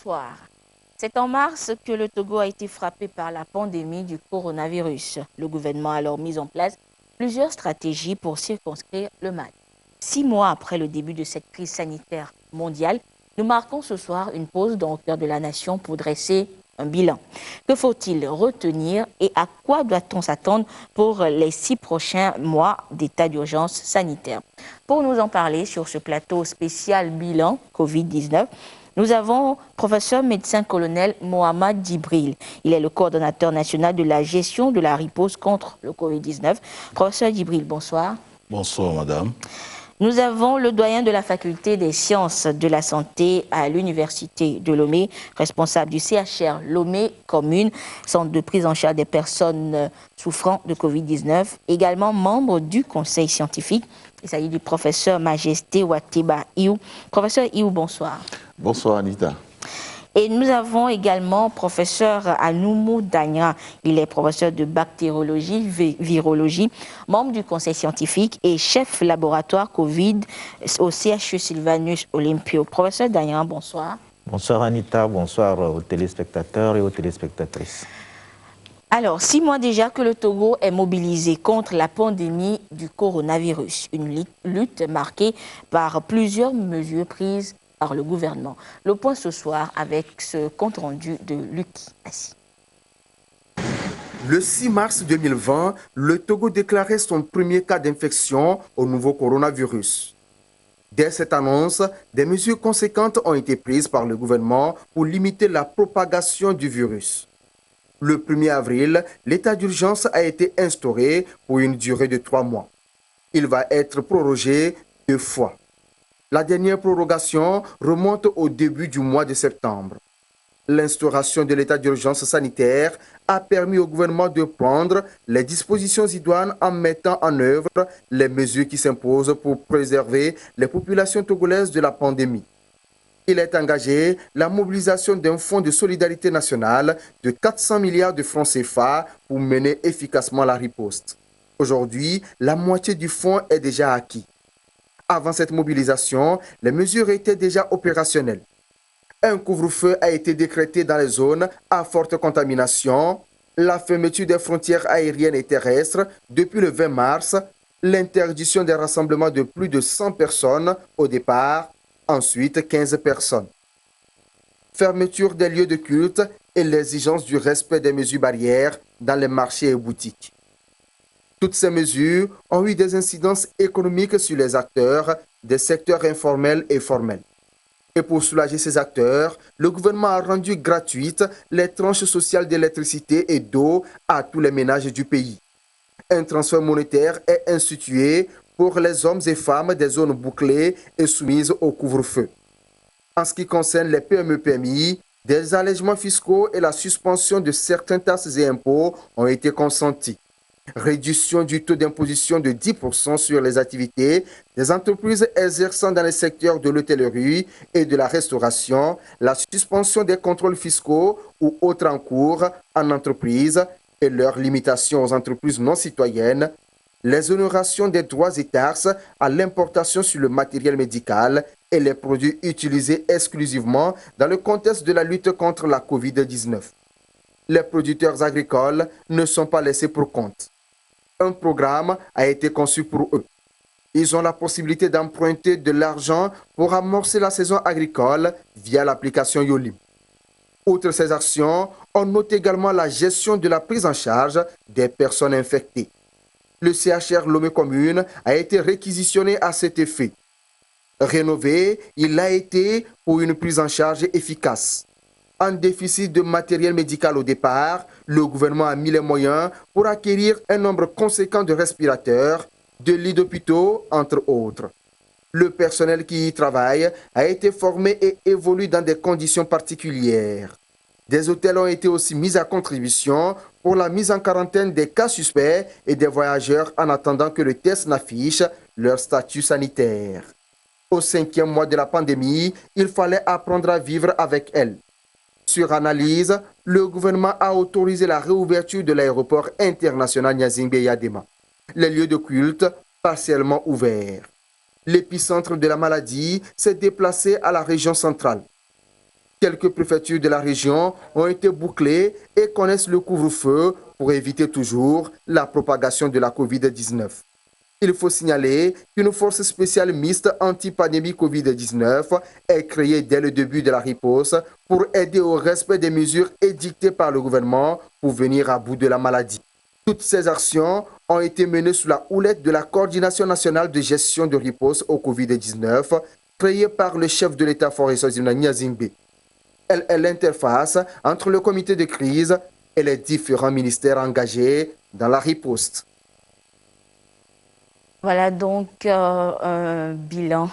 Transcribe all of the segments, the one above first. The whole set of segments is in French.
bonsoir. C'est en mars que le Togo a été frappé par la pandémie du coronavirus. Le gouvernement a alors mis en place plusieurs stratégies pour circonscrire le mal. 6 mois après le début de cette crise sanitaire mondiale, nous marquons ce soir une pause dans le cœur de la nation pour dresser un bilan. Que faut-il retenir et à quoi doit-on s'attendre pour les 6 prochains mois d'état d'urgence sanitaire? Pour nous en parler sur ce plateau spécial bilan Covid-19, nous avons professeur médecin-colonel Mohamed Djibril. Il est le coordonnateur national de la gestion de la riposte contre le Covid-19. Professeur Djibril, bonsoir. Bonsoir, madame. Nous avons le doyen de la faculté des sciences de la santé à l'université de Lomé, responsable du CHR Lomé Commune, centre de prise en charge des personnes souffrant de Covid-19, également membre du conseil scientifique. Il s'agit du professeur Majesté Watiba Iou. Professeur Iou, bonsoir. Bonsoir, Anita. Et nous avons également professeur Anoumou Dagna. Il est professeur de bactériologie, virologie, membre du conseil scientifique et chef laboratoire Covid au CHU Sylvanus Olympio. Professeur Dagna, bonsoir. Bonsoir Anita, bonsoir aux téléspectateurs et aux téléspectatrices. Alors, 6 mois déjà que le Togo est mobilisé contre la pandémie du coronavirus. Une lutte marquée par plusieurs mesures prises par le gouvernement. Le point ce soir avec ce compte-rendu de Luc Assi. Le 6 mars 2020, le Togo déclarait son premier cas d'infection au nouveau coronavirus. Dès cette annonce, des mesures conséquentes ont été prises par le gouvernement pour limiter la propagation du virus. Le 1er avril, l'état d'urgence a été instauré pour une durée de 3 mois. Il va être prorogé 2 fois. La dernière prorogation remonte au début du mois de septembre. L'instauration de l'état d'urgence sanitaire a permis au gouvernement de prendre les dispositions idoines en mettant en œuvre les mesures qui s'imposent pour préserver les populations togolaises de la pandémie. Il est engagé la mobilisation d'un fonds de solidarité nationale de 400 milliards de francs CFA pour mener efficacement la riposte. Aujourd'hui, la moitié du fonds est déjà acquis. Avant cette mobilisation, les mesures étaient déjà opérationnelles. Un couvre-feu a été décrété dans les zones à forte contamination, la fermeture des frontières aériennes et terrestres depuis le 20 mars, l'interdiction des rassemblements de plus de 100 personnes au départ, ensuite 15 personnes. Fermeture des lieux de culte et l'exigence du respect des mesures barrières dans les marchés et boutiques. Toutes ces mesures ont eu des incidences économiques sur les acteurs des secteurs informels et formels. Et pour soulager ces acteurs, le gouvernement a rendu gratuites les tranches sociales d'électricité et d'eau à tous les ménages du pays. Un transfert monétaire est institué pour les hommes et femmes des zones bouclées et soumises au couvre-feu. En ce qui concerne les PME-PMI, des allègements fiscaux et la suspension de certaines taxes et impôts ont été consentis. Réduction du taux d'imposition de 10% sur les activités des entreprises exerçant dans les secteurs de l'hôtellerie et de la restauration, la suspension des contrôles fiscaux ou autres en cours en entreprise et leur limitation aux entreprises non citoyennes, l'exonération des droits et taxes à l'importation sur le matériel médical et les produits utilisés exclusivement dans le contexte de la lutte contre la COVID-19. Les producteurs agricoles ne sont pas laissés pour compte. Un programme a été conçu pour eux. Ils ont la possibilité d'emprunter de l'argent pour amorcer la saison agricole via l'application Yolim. Outre ces actions, on note également la gestion de la prise en charge des personnes infectées. Le CHR Lomé Commune a été réquisitionné à cet effet. Rénové, il a été pour une prise en charge efficace. En déficit de matériel médical au départ, le gouvernement a mis les moyens pour acquérir un nombre conséquent de respirateurs, de lits d'hôpitaux, entre autres. Le personnel qui y travaille a été formé et évolue dans des conditions particulières. Des hôtels ont été aussi mis à contribution pour la mise en quarantaine des cas suspects et des voyageurs en attendant que le test n'affiche leur statut sanitaire. Au 5e mois de la pandémie, il fallait apprendre à vivre avec elle. Sur analyse, le gouvernement a autorisé la réouverture de l'aéroport international Gnazingbe-Yadema. Les lieux de culte partiellement ouverts. L'épicentre de la maladie s'est déplacé à la région centrale. Quelques préfectures de la région ont été bouclées et connaissent le couvre-feu pour éviter toujours la propagation de la COVID-19. Il faut signaler qu'une force spéciale mixte anti-pandémie COVID-19 est créée dès le début de la riposte pour aider au respect des mesures édictées par le gouvernement pour venir à bout de la maladie. Toutes ces actions ont été menées sous la houlette de la Coordination nationale de gestion de riposte au COVID-19 créée par le chef de l'État-fort Nyazingbe. Elle est l'interface entre le comité de crise et les différents ministères engagés dans la riposte. Voilà donc un bilan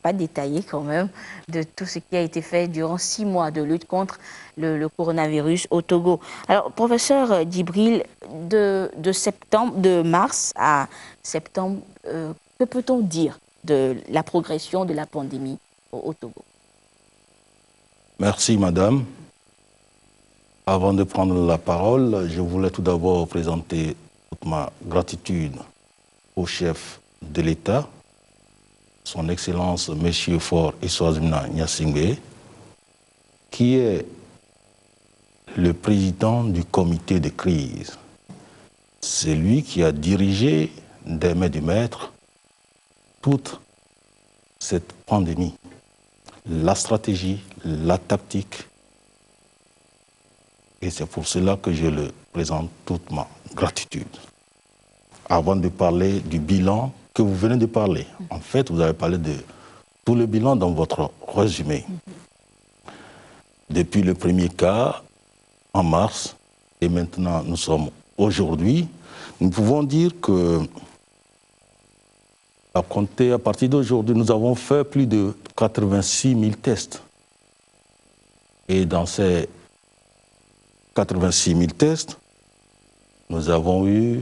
pas détaillé quand même, de tout ce qui a été fait durant 6 mois de lutte contre le coronavirus au Togo. Alors, professeur Djibril, de mars à septembre, que peut-on dire de la progression de la pandémie au Togo? Merci, madame. Avant de prendre la parole, je voulais tout d'abord présenter toute ma gratitude au chef de l'État, son Excellence M. Faure Eswazimna Nyasingbe, qui est le président du comité de crise. C'est lui qui a dirigé des mains du maître toute cette pandémie, la stratégie, la tactique. Et c'est pour cela que je le présente toute ma gratitude. Avant de parler du bilan que vous venez de parler, en fait, vous avez parlé de tout le bilan dans votre résumé. Depuis le premier cas, en mars, et maintenant nous sommes aujourd'hui, nous pouvons dire que, à compter à partir d'aujourd'hui, nous avons fait plus de 86 000 tests. Et dans ces 86 000 tests, nous avons eu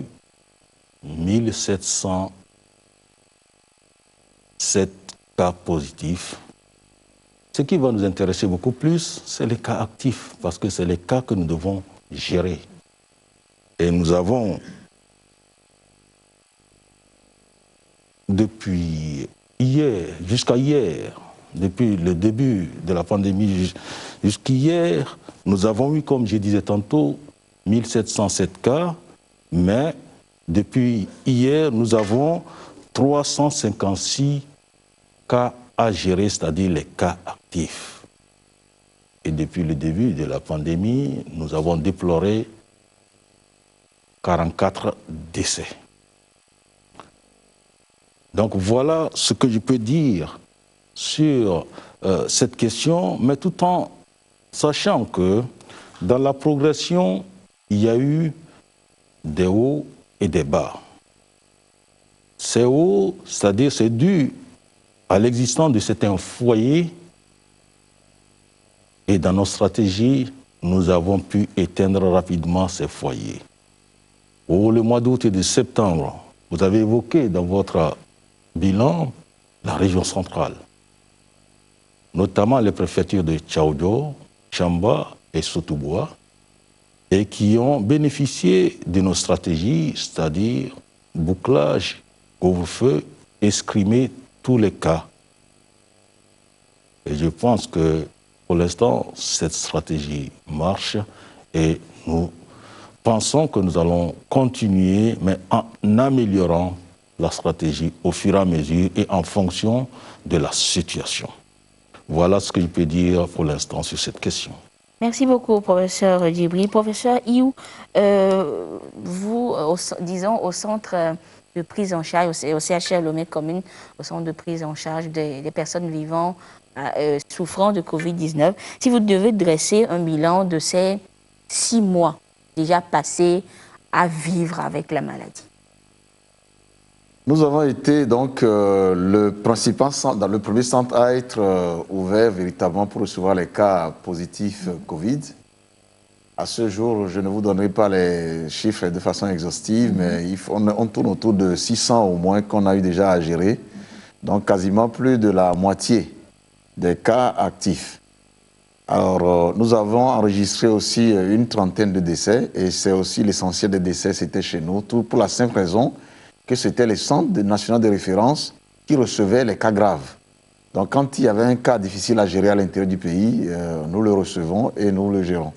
1707 cas positifs. Ce qui va nous intéresser beaucoup plus, c'est les cas actifs, parce que c'est les cas que nous devons gérer. Et nous avons, depuis hier, jusqu'à hier, depuis le début de la pandémie jusqu'hier, nous avons eu, comme je disais tantôt, 1707 cas, mais depuis hier, nous avons 356 cas à gérer, c'est-à-dire les cas actifs. Et depuis le début de la pandémie, nous avons déploré 44 décès. Donc voilà ce que je peux dire sur cette question, mais tout en sachant que dans la progression, il y a eu des hauts et des bas. Ces hauts, c'est-à-dire c'est dû à l'existence de certains foyers, et dans nos stratégies, nous avons pu éteindre rapidement ces foyers. Au le mois d'août et de septembre, vous avez évoqué dans votre bilan la région centrale, notamment les préfectures de Tchaoudjo, Chamba et Sotoboa, et qui ont bénéficié de nos stratégies, c'est-à-dire bouclage, couvre-feu, escrimer tous les cas. Et je pense que pour l'instant, cette stratégie marche et nous pensons que nous allons continuer, mais en améliorant la stratégie au fur et à mesure et en fonction de la situation. Voilà ce que je peux dire pour l'instant sur cette question. Merci beaucoup, professeur Djibril. Professeur Iou, vous, disons, au centre de prise en charge, au CHR Lomé Commune, au centre de prise en charge des personnes vivant, souffrant de Covid-19, si vous devez dresser un bilan de ces 6 mois déjà passés à vivre avec la maladie. Nous avons été donc le principal centre, dans le premier centre à être ouvert véritablement pour recevoir les cas positifs Covid. À ce jour, je ne vous donnerai pas les chiffres de façon exhaustive, mais on tourne autour de 600 au moins qu'on a eu déjà à gérer. Donc quasiment plus de la moitié des cas actifs. Alors nous avons enregistré aussi une trentaine de décès et c'est aussi l'essentiel des décès, c'était chez nous, tout pour la simple raison que c'était les centres nationaux de référence qui recevaient les cas graves. Donc quand il y avait un cas difficile à gérer à l'intérieur du pays, nous le recevons et nous le gérons.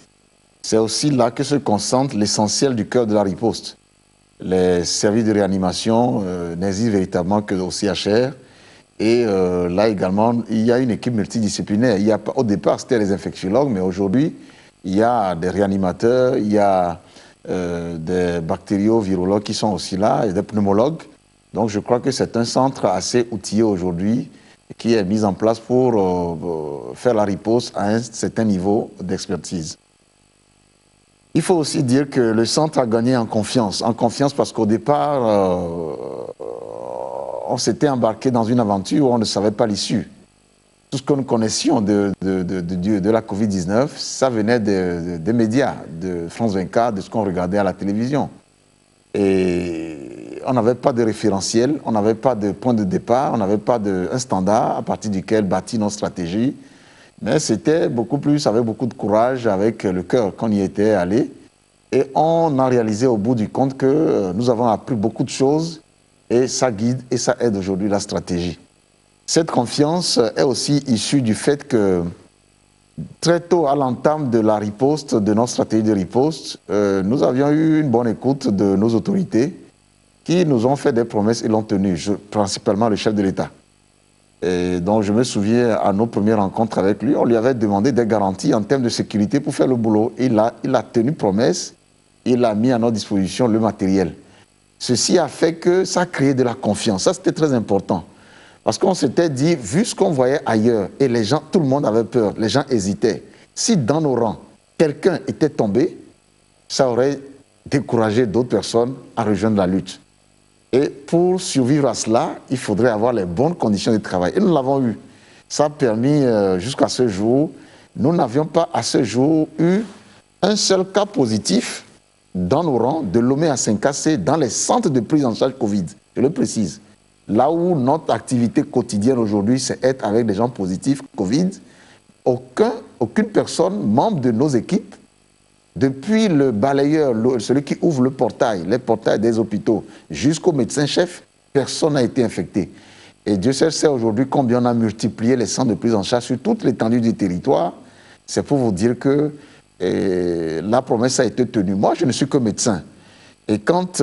C'est aussi là que se concentre l'essentiel du cœur de la riposte. Les services de réanimation n'existent véritablement que au CHR. Et là également, il y a une équipe multidisciplinaire. Au départ, c'était les infectiologues, mais aujourd'hui, il y a des réanimateurs, il y a des bactério-virologues qui sont aussi là, et des pneumologues. Donc je crois que c'est un centre assez outillé aujourd'hui qui est mis en place pour faire la riposte à un certain niveau d'expertise. Il faut aussi dire que le centre a gagné en confiance parce qu'au départ, on s'était embarqué dans une aventure où on ne savait pas l'issue. Tout ce que nous connaissions de la Covid-19, ça venait des médias, de France 24, de ce qu'on regardait à la télévision. Et on n'avait pas de référentiel, on n'avait pas de point de départ, on n'avait pas un standard à partir duquel bâtir nos stratégies. Mais c'était beaucoup plus, avec beaucoup de courage, avec le cœur qu'on y était allé. Et on a réalisé au bout du compte que nous avons appris beaucoup de choses et ça guide et ça aide aujourd'hui la stratégie. Cette confiance est aussi issue du fait que très tôt à l'entame de la riposte, de notre stratégie de riposte, nous avions eu une bonne écoute de nos autorités qui nous ont fait des promesses et l'ont tenues, principalement le chef de l'État. Et donc je me souviens à nos premières rencontres avec lui, on lui avait demandé des garanties en termes de sécurité pour faire le boulot. Il a tenu promesse, il a mis à notre disposition le matériel. Ceci a fait que ça a créé de la confiance. Ça, c'était très important. Parce qu'on s'était dit, vu ce qu'on voyait ailleurs, et les gens, tout le monde avait peur, les gens hésitaient. Si dans nos rangs, quelqu'un était tombé, ça aurait découragé d'autres personnes à rejoindre la lutte. Et pour survivre à cela, il faudrait avoir les bonnes conditions de travail. Et nous l'avons eu. Ça a permis, jusqu'à ce jour, nous n'avions pas à ce jour eu un seul cas positif dans nos rangs de Lomé à Saint-Cassé, dans les centres de prise en charge Covid. Je le précise. Là où notre activité quotidienne aujourd'hui, c'est être avec des gens positifs Covid, aucune personne, membre de nos équipes, depuis le balayeur, celui qui ouvre le portail, les portails des hôpitaux, jusqu'au médecin-chef, personne n'a été infecté. Et Dieu sait aujourd'hui combien on a multiplié les centres de prise en charge sur toute l'étendue du territoire. C'est pour vous dire que la promesse a été tenue. Moi, je ne suis que médecin. Et quand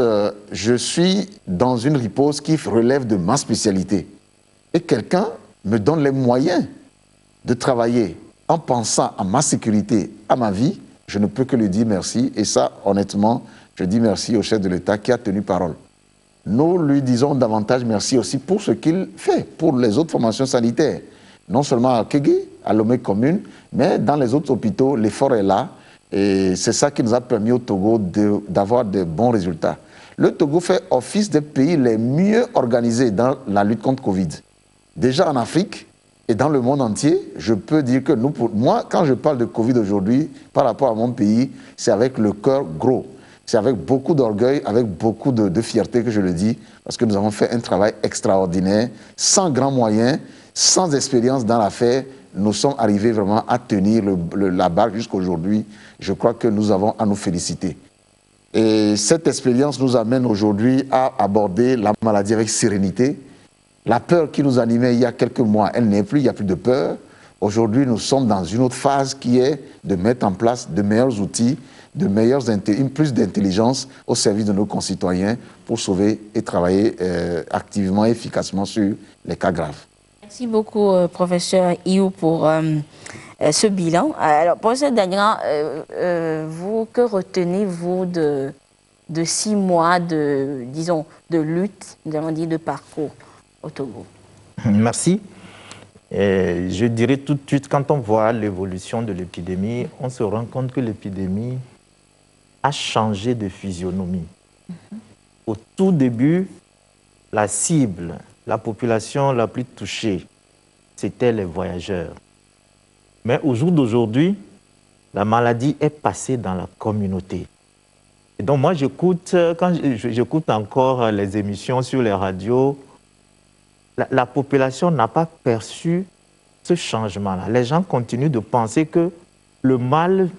je suis dans une riposte qui relève de ma spécialité, et quelqu'un me donne les moyens de travailler en pensant à ma sécurité, à ma vie, je ne peux que lui dire merci. Et ça, honnêtement, je dis merci au chef de l'État qui a tenu parole. Nous lui disons davantage merci aussi pour ce qu'il fait, pour les autres formations sanitaires. Non seulement à Kégué, à Lomé commune, mais dans les autres hôpitaux, l'effort est là. Et c'est ça qui nous a permis au Togo d'avoir de bons résultats. Le Togo fait office des pays les mieux organisés dans la lutte contre Covid. Déjà en Afrique et dans le monde entier, je peux dire que moi, quand je parle de Covid aujourd'hui, par rapport à mon pays, c'est avec le cœur gros. C'est avec beaucoup d'orgueil, avec beaucoup de fierté que je le dis, parce que nous avons fait un travail extraordinaire, sans grands moyens, sans expérience dans l'affaire. Nous sommes arrivés vraiment à tenir la barre jusqu'à aujourd'hui. Je crois que nous avons à nous féliciter. Et cette expérience nous amène aujourd'hui à aborder la maladie avec sérénité. La peur qui nous animait il y a quelques mois, elle n'est plus, il n'y a plus de peur. Aujourd'hui, nous sommes dans une autre phase qui est de mettre en place de meilleurs outils, plus d'intelligence au service de nos concitoyens pour sauver et travailler activement et efficacement sur les cas graves. Merci beaucoup, professeur Iou, pour ce bilan. Alors, professeur Dagnan, que retenez-vous de 6 mois de lutte, nous avons dit de parcours au Togo? Merci. Je dirais tout de suite, quand on voit l'évolution de l'épidémie, on se rend compte que l'épidémie a changé de physionomie. Au tout début, la cible, la population la plus touchée, c'était les voyageurs. Mais au jour d'aujourd'hui, la maladie est passée dans la communauté. Et donc moi, quand j'écoute encore les émissions sur les radios, la population n'a pas perçu ce changement-là. Les gens continuent de penser que le mal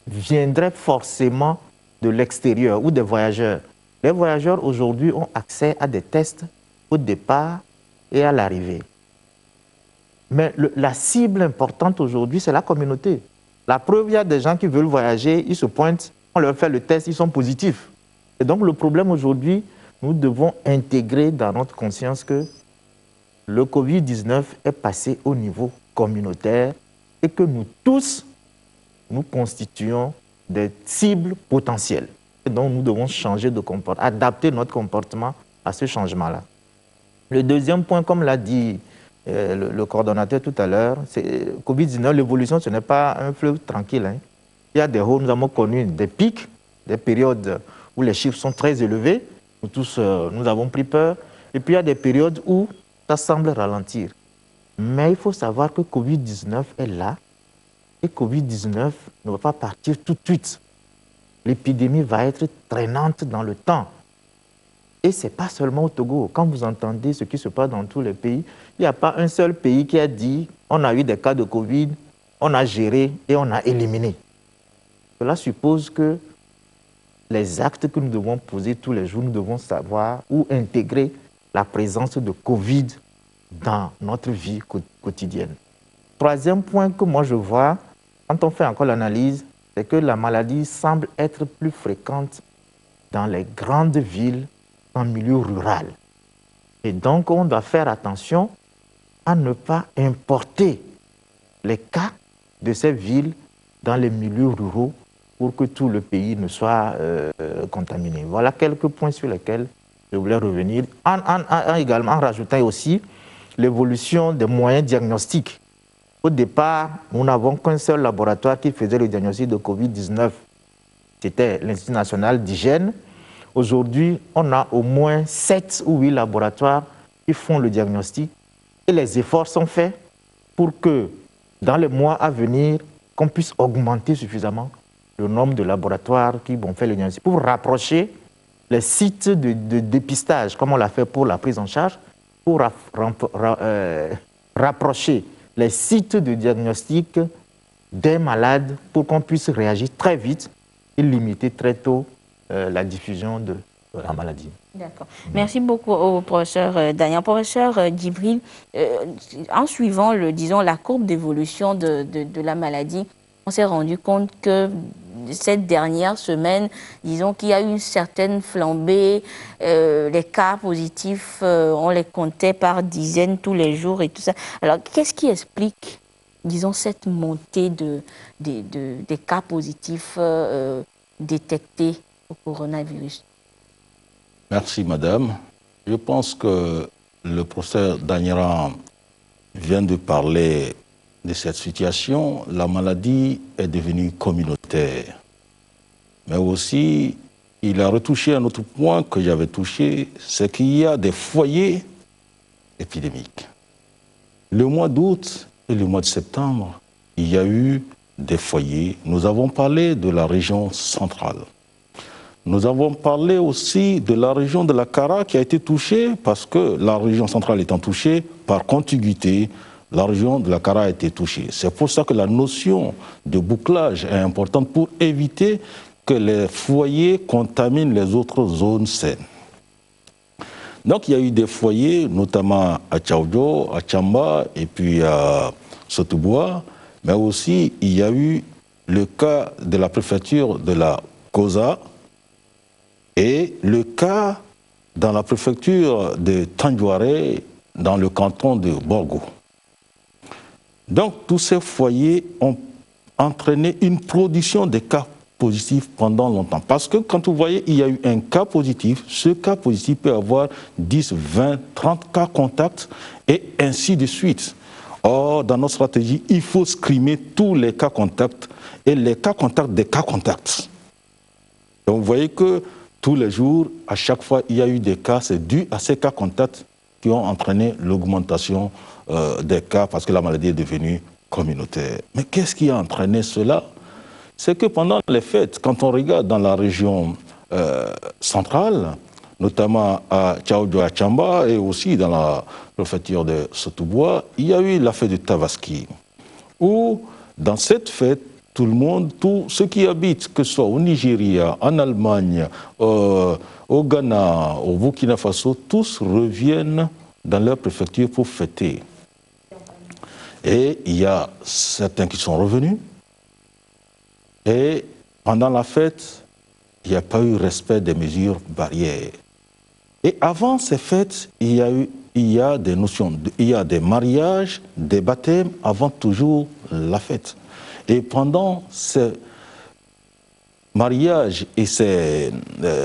viendrait forcément de l'extérieur ou des voyageurs. Les voyageurs aujourd'hui ont accès à des tests au départ et à l'arrivée. Mais la cible importante aujourd'hui, c'est la communauté. La preuve, il y a des gens qui veulent voyager, ils se pointent, on leur fait le test, ils sont positifs. Et donc le problème aujourd'hui, nous devons intégrer dans notre conscience que le Covid-19 est passé au niveau communautaire et que nous tous, nous constituons des cibles potentielles. Et donc nous devons changer de comportement, adapter notre comportement à ce changement-là. Le deuxième point, comme l'a dit le coordonnateur tout à l'heure, c'est Covid-19, l'évolution, ce n'est pas un fleuve tranquille. Hein. Il y a des hauts, nous avons connu des pics, des périodes où les chiffres sont très élevés. Nous tous, nous avons pris peur. Et puis il y a des périodes où ça semble ralentir. Mais il faut savoir que Covid-19 est là et Covid-19 ne va pas partir tout de suite. L'épidémie va être traînante dans le temps. Et ce n'est pas seulement au Togo. Quand vous entendez ce qui se passe dans tous les pays, il n'y a pas un seul pays qui a dit on a eu des cas de Covid, on a géré et on a éliminé. Cela suppose que les actes que nous devons poser tous les jours, nous devons savoir ou intégrer la présence de Covid dans notre vie quotidienne. Troisième point que moi je vois, quand on fait encore l'analyse, c'est que la maladie semble être plus fréquente dans les grandes villes qu'en milieu rural. Et donc, on doit faire attention à ne pas importer les cas de ces villes dans les milieux ruraux pour que tout le pays ne soit contaminé. Voilà quelques points sur lesquels je voulais revenir, également en rajoutant aussi l'évolution des moyens diagnostiques. Au départ, nous n'avons qu'un seul laboratoire qui faisait le diagnostic de Covid-19. C'était l'Institut national d'hygiène. Aujourd'hui, on a au moins 7 ou 8 laboratoires qui font le diagnostic. Et les efforts sont faits pour que, dans les mois à venir, qu'on puisse augmenter suffisamment le nombre de laboratoires qui vont faire le diagnostic pour rapprocher les sites de dépistage, comme on l'a fait pour la prise en charge, pour rapprocher les sites de diagnostic des malades pour qu'on puisse réagir très vite et limiter très tôt la diffusion de la maladie. D'accord. Merci beaucoup au professeur Daniel. Professeur Djibril, en suivant la courbe d'évolution de la maladie, on s'est rendu compte que cette dernière semaine, disons qu'il y a eu une certaine flambée, les cas positifs, on les comptait par dizaines tous les jours et tout ça. Alors, qu'est-ce qui explique, disons, cette montée des cas positifs détectés au coronavirus? Merci, madame. Je pense que le professeur Daniran vient de parler de cette situation. La maladie est devenue communautaire. Mais aussi, il a retouché un autre point que j'avais touché, c'est qu'il y a des foyers épidémiques. Le mois d'août et le mois de septembre, il y a eu des foyers. Nous avons parlé de la région centrale. Nous avons parlé aussi de la région de la Kara qui a été touchée parce que la région centrale étant touchée, par contiguïté, la région de la Kara a été touchée. C'est pour ça que la notion de bouclage est importante pour éviter que les foyers contaminent les autres zones saines. Donc il y a eu des foyers, notamment à Tchaoudjo, à Tchamba et puis à Sotoboua, mais aussi il y a eu le cas de la préfecture de la Koza, et le cas dans la préfecture de Tandjouaré, dans le canton de Borgo. Donc tous ces foyers ont entraîné une production de cas positifs pendant longtemps. Parce que quand vous voyez, il y a eu un cas positif, ce cas positif peut avoir 10, 20, 30 cas contacts et ainsi de suite. Or, dans notre stratégie, il faut scrimer tous les cas contacts et les cas contacts des cas contacts. Donc vous voyez que tous les jours, à chaque fois, il y a eu des cas, c'est dû à ces cas contacts qui ont entraîné l'augmentation des cas parce que la maladie est devenue communautaire. Mais qu'est-ce qui a entraîné cela? C'est que pendant les fêtes, quand on regarde dans la région centrale, notamment à Tchaoudjo, à Tchamba et aussi dans la préfecture de Sotoboua, il y a eu la fête de Tabaski, où dans cette fête, tout le monde, tous ceux qui habitent, que ce soit au Nigeria, en Allemagne, au Ghana, au Burkina Faso, tous reviennent dans leur préfecture pour fêter. Et il y a certains qui sont revenus. Et pendant la fête, il n'y a pas eu respect des mesures barrières. Et avant ces fêtes, il y a des notions, il y a des mariages, des baptêmes avant toujours la fête. Et pendant ces mariages et ces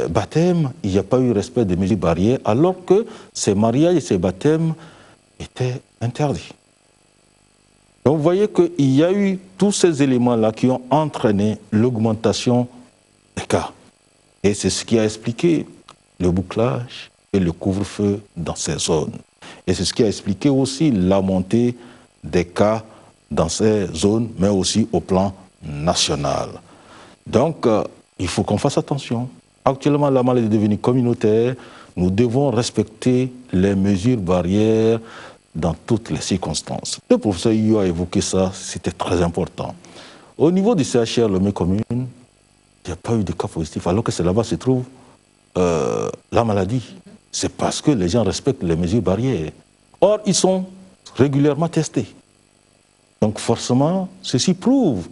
baptêmes, il n'y a pas eu respect des mesures barrières, alors que ces mariages et ces baptêmes étaient interdits. Donc vous voyez qu'il y a eu tous ces éléments-là qui ont entraîné l'augmentation des cas. Et c'est ce qui a expliqué le bouclage et le couvre-feu dans ces zones. Et c'est ce qui a expliqué aussi la montée des cas dans ces zones, mais aussi au plan national. Donc, il faut qu'on fasse attention. Actuellement, la maladie est devenue communautaire. Nous devons respecter les mesures barrières dans toutes les circonstances. Le professeur Iyo a évoqué ça, c'était très important. Au niveau du CHR, le commune, il n'y a pas eu de cas positifs, alors que c'est là-bas se trouve la maladie. C'est parce que les gens respectent les mesures barrières. Or, ils sont régulièrement testés. Donc forcément, ceci prouve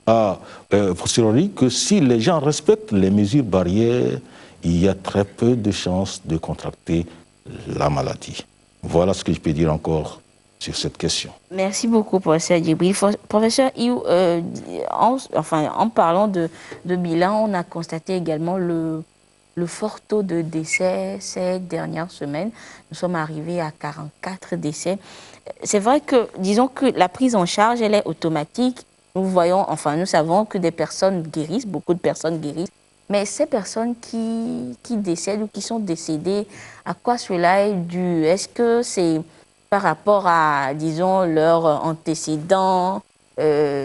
à posteriori que si les gens respectent les mesures barrières, il y a très peu de chances de contracter la maladie. Voilà ce que je peux dire encore sur cette question. Merci beaucoup, professeur Djibril. Professeur Iyo, en parlant de bilan, on a constaté également le fort taux de décès ces dernières semaines. Nous sommes arrivés à 44 décès. C'est vrai que, disons que la prise en charge, elle est automatique. Nous savons que des personnes guérissent, beaucoup de personnes guérissent. Mais ces personnes qui décèdent ou qui sont décédées, à quoi cela est dû? Est-ce que c'est par rapport à, disons, leurs antécédents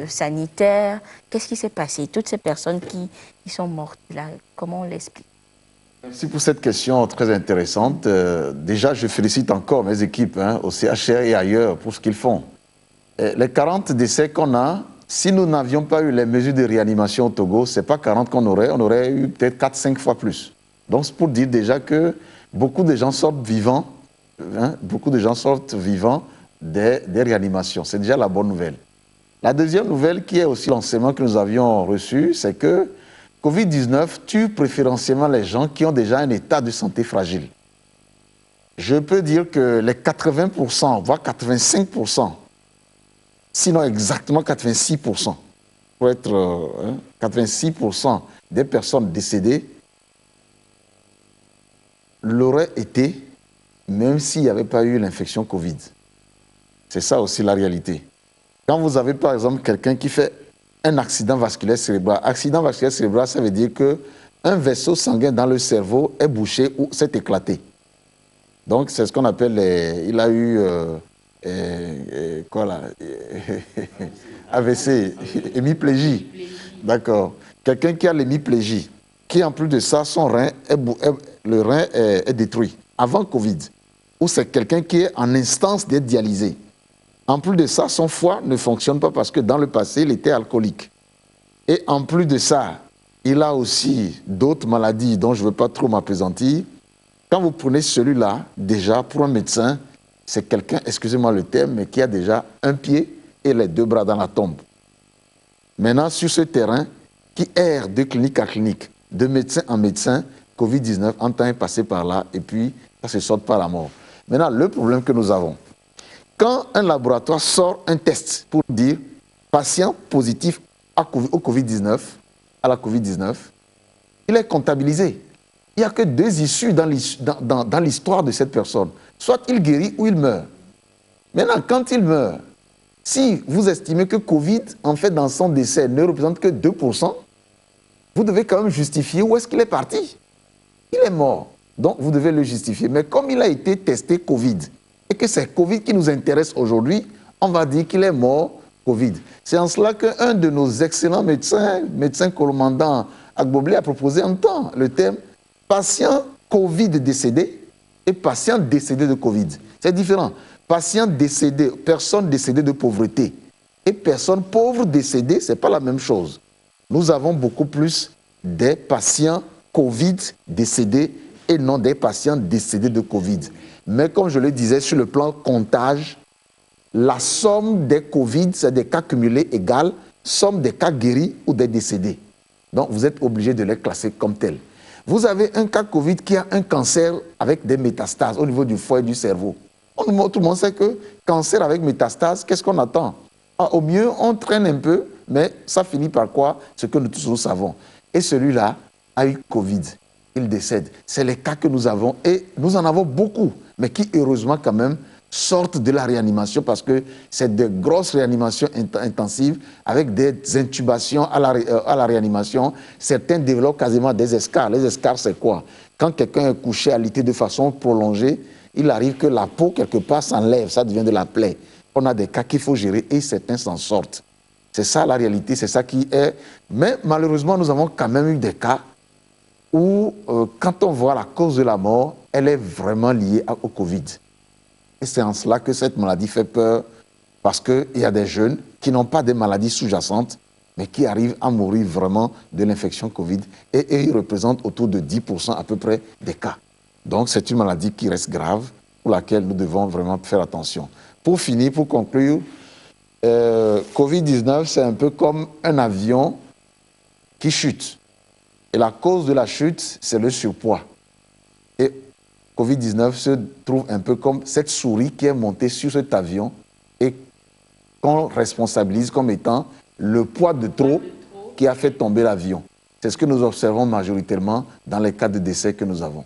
sanitaires? Qu'est-ce qui s'est passé? Toutes ces personnes qui sont mortes là, comment on l'explique? Merci pour cette question très intéressante. Déjà, je félicite encore mes équipes au CHR et ailleurs pour ce qu'ils font. Les 40 décès qu'on a, si nous n'avions pas eu les mesures de réanimation au Togo, ce n'est pas 40 qu'on aurait, on aurait eu peut-être 4-5 fois plus. Donc c'est pour dire déjà que beaucoup de gens sortent vivants, beaucoup de gens sortent vivants des réanimations. C'est déjà la bonne nouvelle. La deuxième nouvelle, qui est aussi l'enseignement que nous avions reçu, c'est que Covid-19 tue préférentiellement les gens qui ont déjà un état de santé fragile. Je peux dire que les 80%, voire 85%, sinon exactement 86%, pour être 86% des personnes décédées l'auraient été, même s'il n'y avait pas eu l'infection Covid. C'est ça aussi la réalité. Quand vous avez par exemple quelqu'un qui fait un accident vasculaire cérébral. Accident vasculaire cérébral, ça veut dire qu'un vaisseau sanguin dans le cerveau est bouché ou s'est éclaté. Donc, c'est ce qu'on appelle, il a eu, quoi là, AVC, hémiplégie. D'accord. Quelqu'un qui a l'hémiplégie, qui en plus de ça, son rein, le rein est détruit avant Covid. Ou c'est quelqu'un qui est en instance d'être dialysé. En plus de ça, son foie ne fonctionne pas parce que dans le passé, il était alcoolique. Et en plus de ça, il a aussi d'autres maladies dont je ne veux pas trop m'appesantir. Quand vous prenez celui-là, déjà, pour un médecin, c'est quelqu'un, excusez-moi le terme, mais qui a déjà un pied et les deux bras dans la tombe. Maintenant, sur ce terrain, qui erre de clinique à clinique, de médecin en médecin, Covid-19, en temps est passé par là, et puis ça se sort par la mort. Maintenant, le problème que nous avons, quand un laboratoire sort un test pour dire patient positif au Covid-19, à la Covid-19, il est comptabilisé. Il n'y a que deux issues dans l'histoire de cette personne. Soit il guérit ou il meurt. Maintenant, quand il meurt, si vous estimez que Covid, en fait, dans son décès, ne représente que 2%, vous devez quand même justifier où est-ce qu'il est parti. Il est mort, donc vous devez le justifier. Mais comme il a été testé Covid, et que c'est Covid qui nous intéresse aujourd'hui, on va dire qu'il est mort Covid. C'est en cela qu'un de nos excellents médecin commandant Agboblé, a proposé un temps le terme patient Covid décédé et patient décédé de Covid. C'est différent. Patient décédé, personne décédée de pauvreté et personne pauvre décédée, ce n'est pas la même chose. Nous avons beaucoup plus des patients Covid décédés et non des patients décédés de Covid. Mais comme je le disais, sur le plan comptage, la somme des Covid, c'est des cas cumulés égale somme des cas guéris ou des décédés. Donc, vous êtes obligé de les classer comme tels. Vous avez un cas Covid qui a un cancer avec des métastases au niveau du foie et du cerveau. Tout le monde sait que cancer avec métastases, qu'est-ce qu'on attend? Au mieux, on traîne un peu, mais ça finit par quoi? Ce que nous tous nous savons. Et celui-là a eu Covid. Il décède. C'est les cas que nous avons et nous en avons beaucoup, mais qui heureusement quand même sortent de la réanimation parce que c'est de grosses réanimations intensives avec des intubations à la réanimation. Certains développent quasiment des escarres. Les escarres, c'est quoi? Quand quelqu'un est couché alité de façon prolongée, il arrive que la peau, quelque part, s'enlève, ça devient de la plaie. On a des cas qu'il faut gérer et certains s'en sortent. C'est ça la réalité, c'est ça qui est... Mais malheureusement, nous avons quand même eu des cas où, quand on voit la cause de la mort, elle est vraiment liée au Covid. Et c'est en cela que cette maladie fait peur, parce qu'il y a des jeunes qui n'ont pas des maladies sous-jacentes, mais qui arrivent à mourir vraiment de l'infection Covid. Et ils représentent autour de 10% à peu près des cas. Donc c'est une maladie qui reste grave, pour laquelle nous devons vraiment faire attention. Pour finir, pour conclure, Covid-19, c'est un peu comme un avion qui chute. Et la cause de la chute, c'est le surpoids. Et Covid-19 se trouve un peu comme cette souris qui est montée sur cet avion et qu'on responsabilise comme étant le poids de trop qui a fait tomber l'avion. C'est ce que nous observons majoritairement dans les cas de décès que nous avons.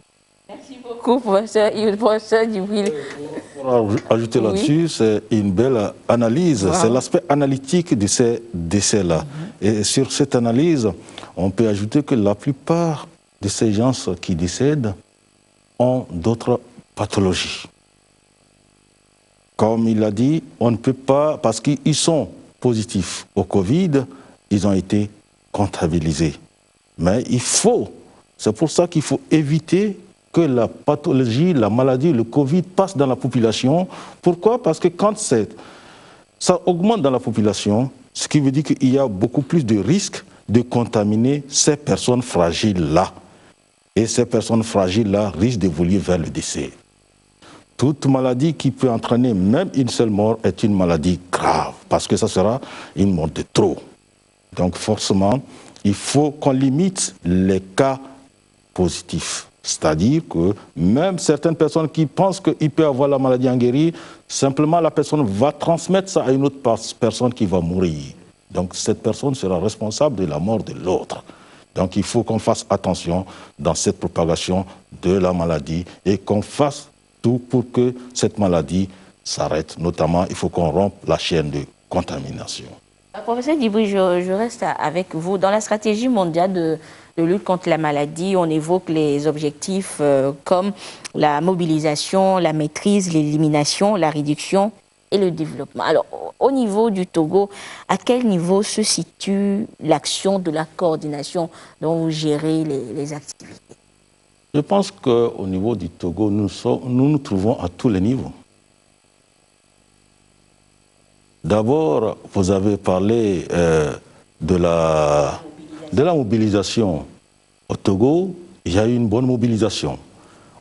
Merci beaucoup, professeur Djibril. Pour ajouter là-dessus, c'est une belle analyse. Wow. C'est l'aspect analytique de ces décès-là. Et sur cette analyse, on peut ajouter que la plupart de ces gens qui décèdent ont d'autres pathologies. Comme il l'a dit, on ne peut pas, parce qu'ils sont positifs au Covid, ils ont été comptabilisés. Mais il faut, c'est pour ça qu'il faut éviter que la pathologie, la maladie, le Covid passe dans la population. Pourquoi? Parce que quand ça augmente dans la population, ce qui veut dire qu'il y a beaucoup plus de risques de contaminer ces personnes fragiles-là. Et ces personnes fragiles-là risquent d'évoluer vers le décès. Toute maladie qui peut entraîner même une seule mort est une maladie grave, parce que ça sera une mort de trop. Donc forcément, il faut qu'on limite les cas positifs. C'est-à-dire que même certaines personnes qui pensent qu'il peut avoir la maladie en guérir, simplement la personne va transmettre ça à une autre personne qui va mourir. Donc cette personne sera responsable de la mort de l'autre. Donc il faut qu'on fasse attention dans cette propagation de la maladie et qu'on fasse tout pour que cette maladie s'arrête. Notamment, il faut qu'on rompe la chaîne de contamination. Professeur Djibril, je reste avec vous. Dans la stratégie mondiale de lutte contre la maladie, on évoque les objectifs comme la mobilisation, la maîtrise, l'élimination, la réduction et le développement. Alors, au niveau du Togo, à quel niveau se situe l'action de la coordination dont vous gérez les activités? Je pense qu'au niveau du Togo, nous nous trouvons à tous les niveaux. D'abord, vous avez parlé de la mobilisation. Au Togo, il y a eu une bonne mobilisation.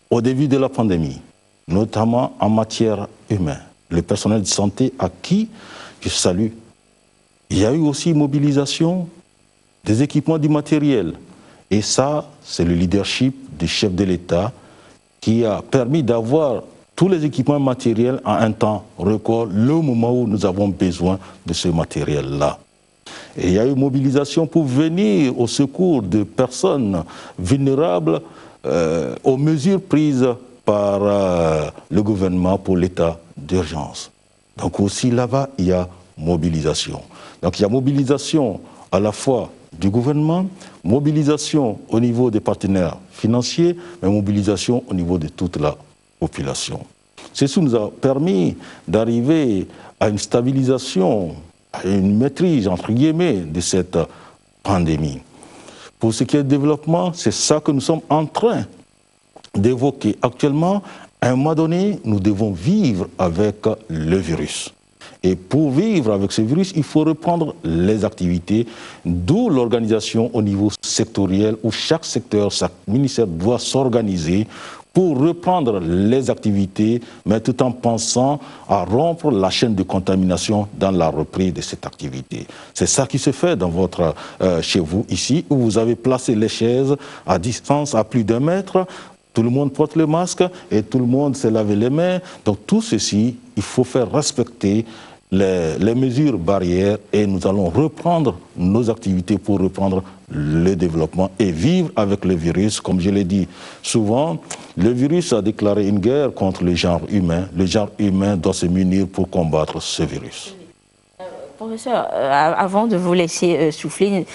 Au début de la pandémie, notamment en matière humaine, le personnel de santé à qui je salue. Il y a eu aussi mobilisation des équipements du matériel. Et ça, c'est le leadership du chef de l'État qui a permis d'avoir tous les équipements matériels en un temps record, le moment où nous avons besoin de ce matériel-là. Et il y a eu mobilisation pour venir au secours de personnes vulnérables aux mesures prises par le gouvernement pour l'état d'urgence. Donc aussi là-bas, il y a mobilisation. Donc il y a mobilisation à la fois du gouvernement, mobilisation au niveau des partenaires financiers, mais mobilisation au niveau de toute la population. Ceci nous a permis d'arriver à une stabilisation, à une maîtrise, entre guillemets, de cette pandémie. Pour ce qui est du développement, c'est ça que nous sommes en train d'évoquer actuellement. À un moment donné, nous devons vivre avec le virus. Et pour vivre avec ce virus, il faut reprendre les activités, d'où l'organisation au niveau sectoriel, où chaque secteur, chaque ministère doit s'organiser pour reprendre les activités, mais tout en pensant à rompre la chaîne de contamination dans la reprise de cette activité. C'est ça qui se fait dans chez vous ici, où vous avez placé les chaises à distance à plus d'1 mètre. Tout le monde porte le masque et tout le monde s'est lavé les mains. Donc tout ceci, il faut faire respecter les mesures barrières et nous allons reprendre nos activités pour reprendre le développement et vivre avec le virus. Comme je l'ai dit souvent, le virus a déclaré une guerre contre le genre humain. Le genre humain doit se munir pour combattre ce virus. Professeur, avant de vous laisser souffler,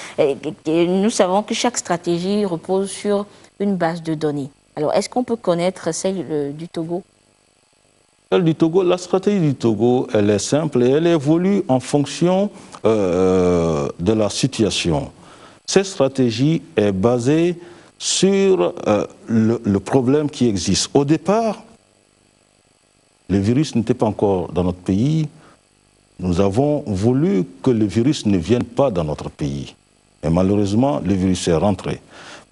nous savons que chaque stratégie repose sur une base de données. Alors, est-ce qu'on peut connaître celle du Togo? La stratégie du Togo, elle est simple et elle évolue en fonction de la situation. Cette stratégie est basée sur le problème qui existe. Au départ, le virus n'était pas encore dans notre pays. Nous avons voulu que le virus ne vienne pas dans notre pays. Et malheureusement, le virus est rentré.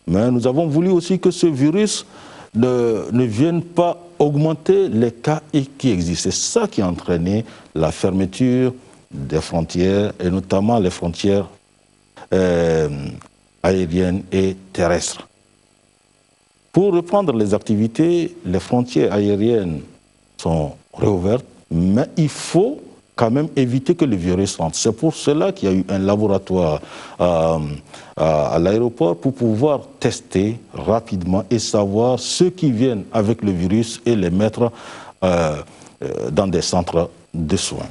Mais nous avons voulu aussi que ce virus ne vienne pas augmenter les cas qui existent. C'est ça qui a entraîné la fermeture des frontières, et notamment les frontières aériennes et terrestres. Pour reprendre les activités, les frontières aériennes sont réouvertes, mais il faut quand même éviter que le virus rentre. C'est pour cela qu'il y a eu un laboratoire à l'aéroport pour pouvoir tester rapidement et savoir ceux qui viennent avec le virus et les mettre dans des centres de soins.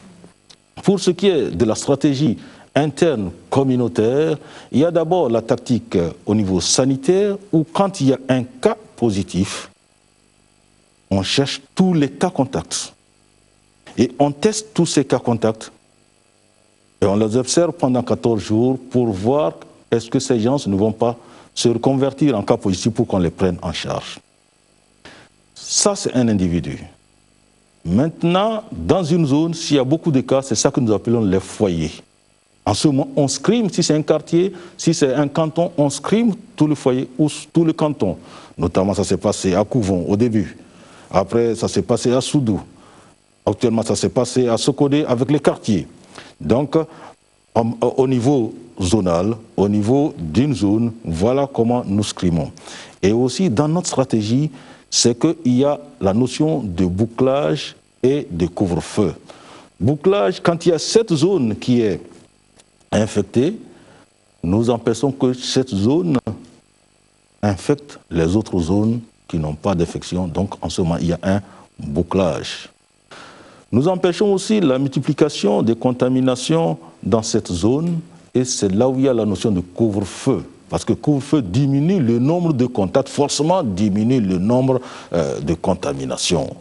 Pour ce qui est de la stratégie interne communautaire, il y a d'abord la tactique au niveau sanitaire où quand il y a un cas positif, on cherche tous les cas contacts. Et on teste tous ces cas contacts et on les observe pendant 14 jours pour voir est-ce que ces gens ne vont pas se reconvertir en cas positif pour qu'on les prenne en charge. Ça, c'est un individu. Maintenant, dans une zone, s'il y a beaucoup de cas, c'est ça que nous appelons les foyers. En ce moment, on scrime, si c'est un quartier, si c'est un canton, on scrime tout le foyer ou tout le canton. Notamment, ça s'est passé à Kouvon au début. Après, ça s'est passé à Soudou. Actuellement, ça s'est passé à Sokodé avec les quartiers. Donc, au niveau zonal, au niveau d'une zone, voilà comment nous scrimons. Et aussi, dans notre stratégie, c'est qu'il y a la notion de bouclage et de couvre-feu. Bouclage, quand il y a cette zone qui est infectée, nous empêchons que cette zone infecte les autres zones qui n'ont pas d'infection. Donc, en ce moment, il y a un bouclage. Nous empêchons aussi la multiplication des contaminations dans cette zone et c'est là où il y a la notion de couvre-feu. Parce que couvre-feu diminue le nombre de contacts, forcément diminue le nombre de contaminations.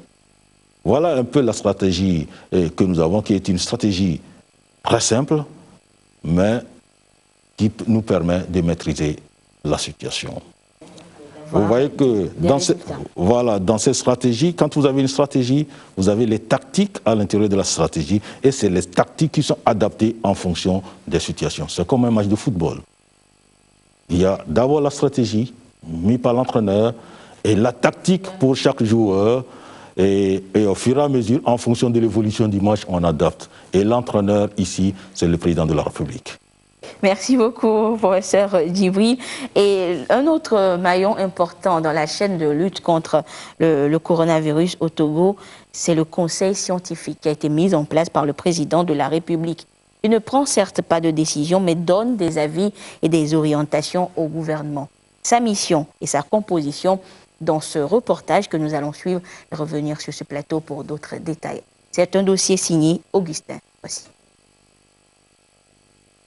Voilà un peu la stratégie que nous avons, qui est une stratégie très simple, mais qui nous permet de maîtriser la situation. Vous voyez que dans cette stratégie, quand vous avez une stratégie, vous avez les tactiques à l'intérieur de la stratégie et c'est les tactiques qui sont adaptées en fonction des situations. C'est comme un match de football. Il y a d'abord la stratégie mise par l'entraîneur et la tactique pour chaque joueur et au fur et à mesure, en fonction de l'évolution du match, on adapte. Et l'entraîneur ici, c'est le président de la République. Merci beaucoup, professeur Djibril. Et un autre maillon important dans la chaîne de lutte contre le coronavirus au Togo, c'est le conseil scientifique qui a été mis en place par le président de la République. Il ne prend certes pas de décision, mais donne des avis et des orientations au gouvernement. Sa mission et sa composition dans ce reportage que nous allons suivre et revenir sur ce plateau pour d'autres détails. C'est un dossier signé Augustin. Voici.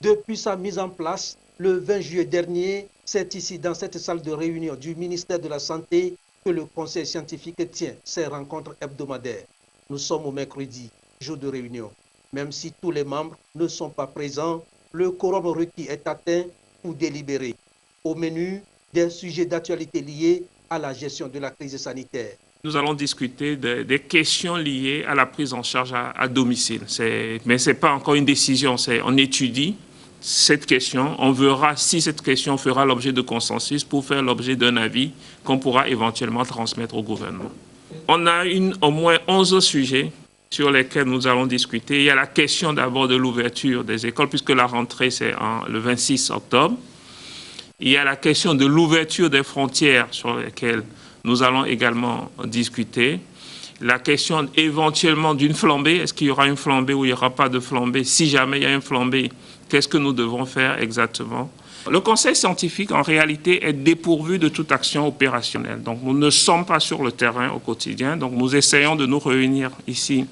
Depuis sa mise en place, le 20 juillet dernier, c'est ici, dans cette salle de réunion du ministère de la Santé, que le conseil scientifique tient ses rencontres hebdomadaires. Nous sommes au mercredi, jour de réunion. Même si tous les membres ne sont pas présents, le quorum requis est atteint pour délibérer. Au menu, des sujets d'actualité liés à la gestion de la crise sanitaire. Nous allons discuter des questions liées à la prise en charge à domicile. Mais ce n'est pas encore une décision, on étudie cette question. On verra si cette question fera l'objet de consensus pour faire l'objet d'un avis qu'on pourra éventuellement transmettre au gouvernement. On a au moins 11 sujets sur lesquels nous allons discuter. Il y a la question d'abord de l'ouverture des écoles, puisque la rentrée c'est le 26 octobre. Il y a la question de l'ouverture des frontières sur lesquelles nous allons également discuter. La question éventuellement d'une flambée. Est-ce qu'il y aura une flambée ou il n'y aura pas de flambée? Si jamais il y a une flambée, qu'est-ce que nous devons faire exactement? Le conseil scientifique, en réalité, est dépourvu de toute action opérationnelle. Donc, nous ne sommes pas sur le terrain au quotidien. Donc, nous essayons de nous réunir ici.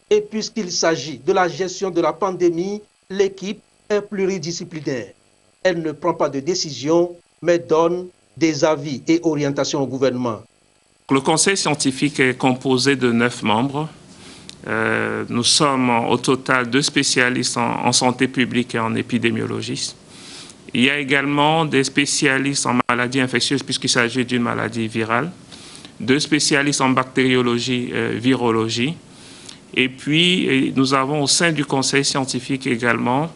Et puisqu'il s'agit de la gestion de la pandémie, l'équipe est pluridisciplinaire. Elle ne prend pas de décision, mais donne des avis et orientations au gouvernement. Le conseil scientifique est composé de 9 membres. Nous sommes au total 2 spécialistes en santé publique et en épidémiologie. Il y a également des spécialistes en maladies infectieuses puisqu'il s'agit d'une maladie virale, 2 spécialistes en bactériologie, virologie. Et puis, nous avons au sein du conseil scientifique également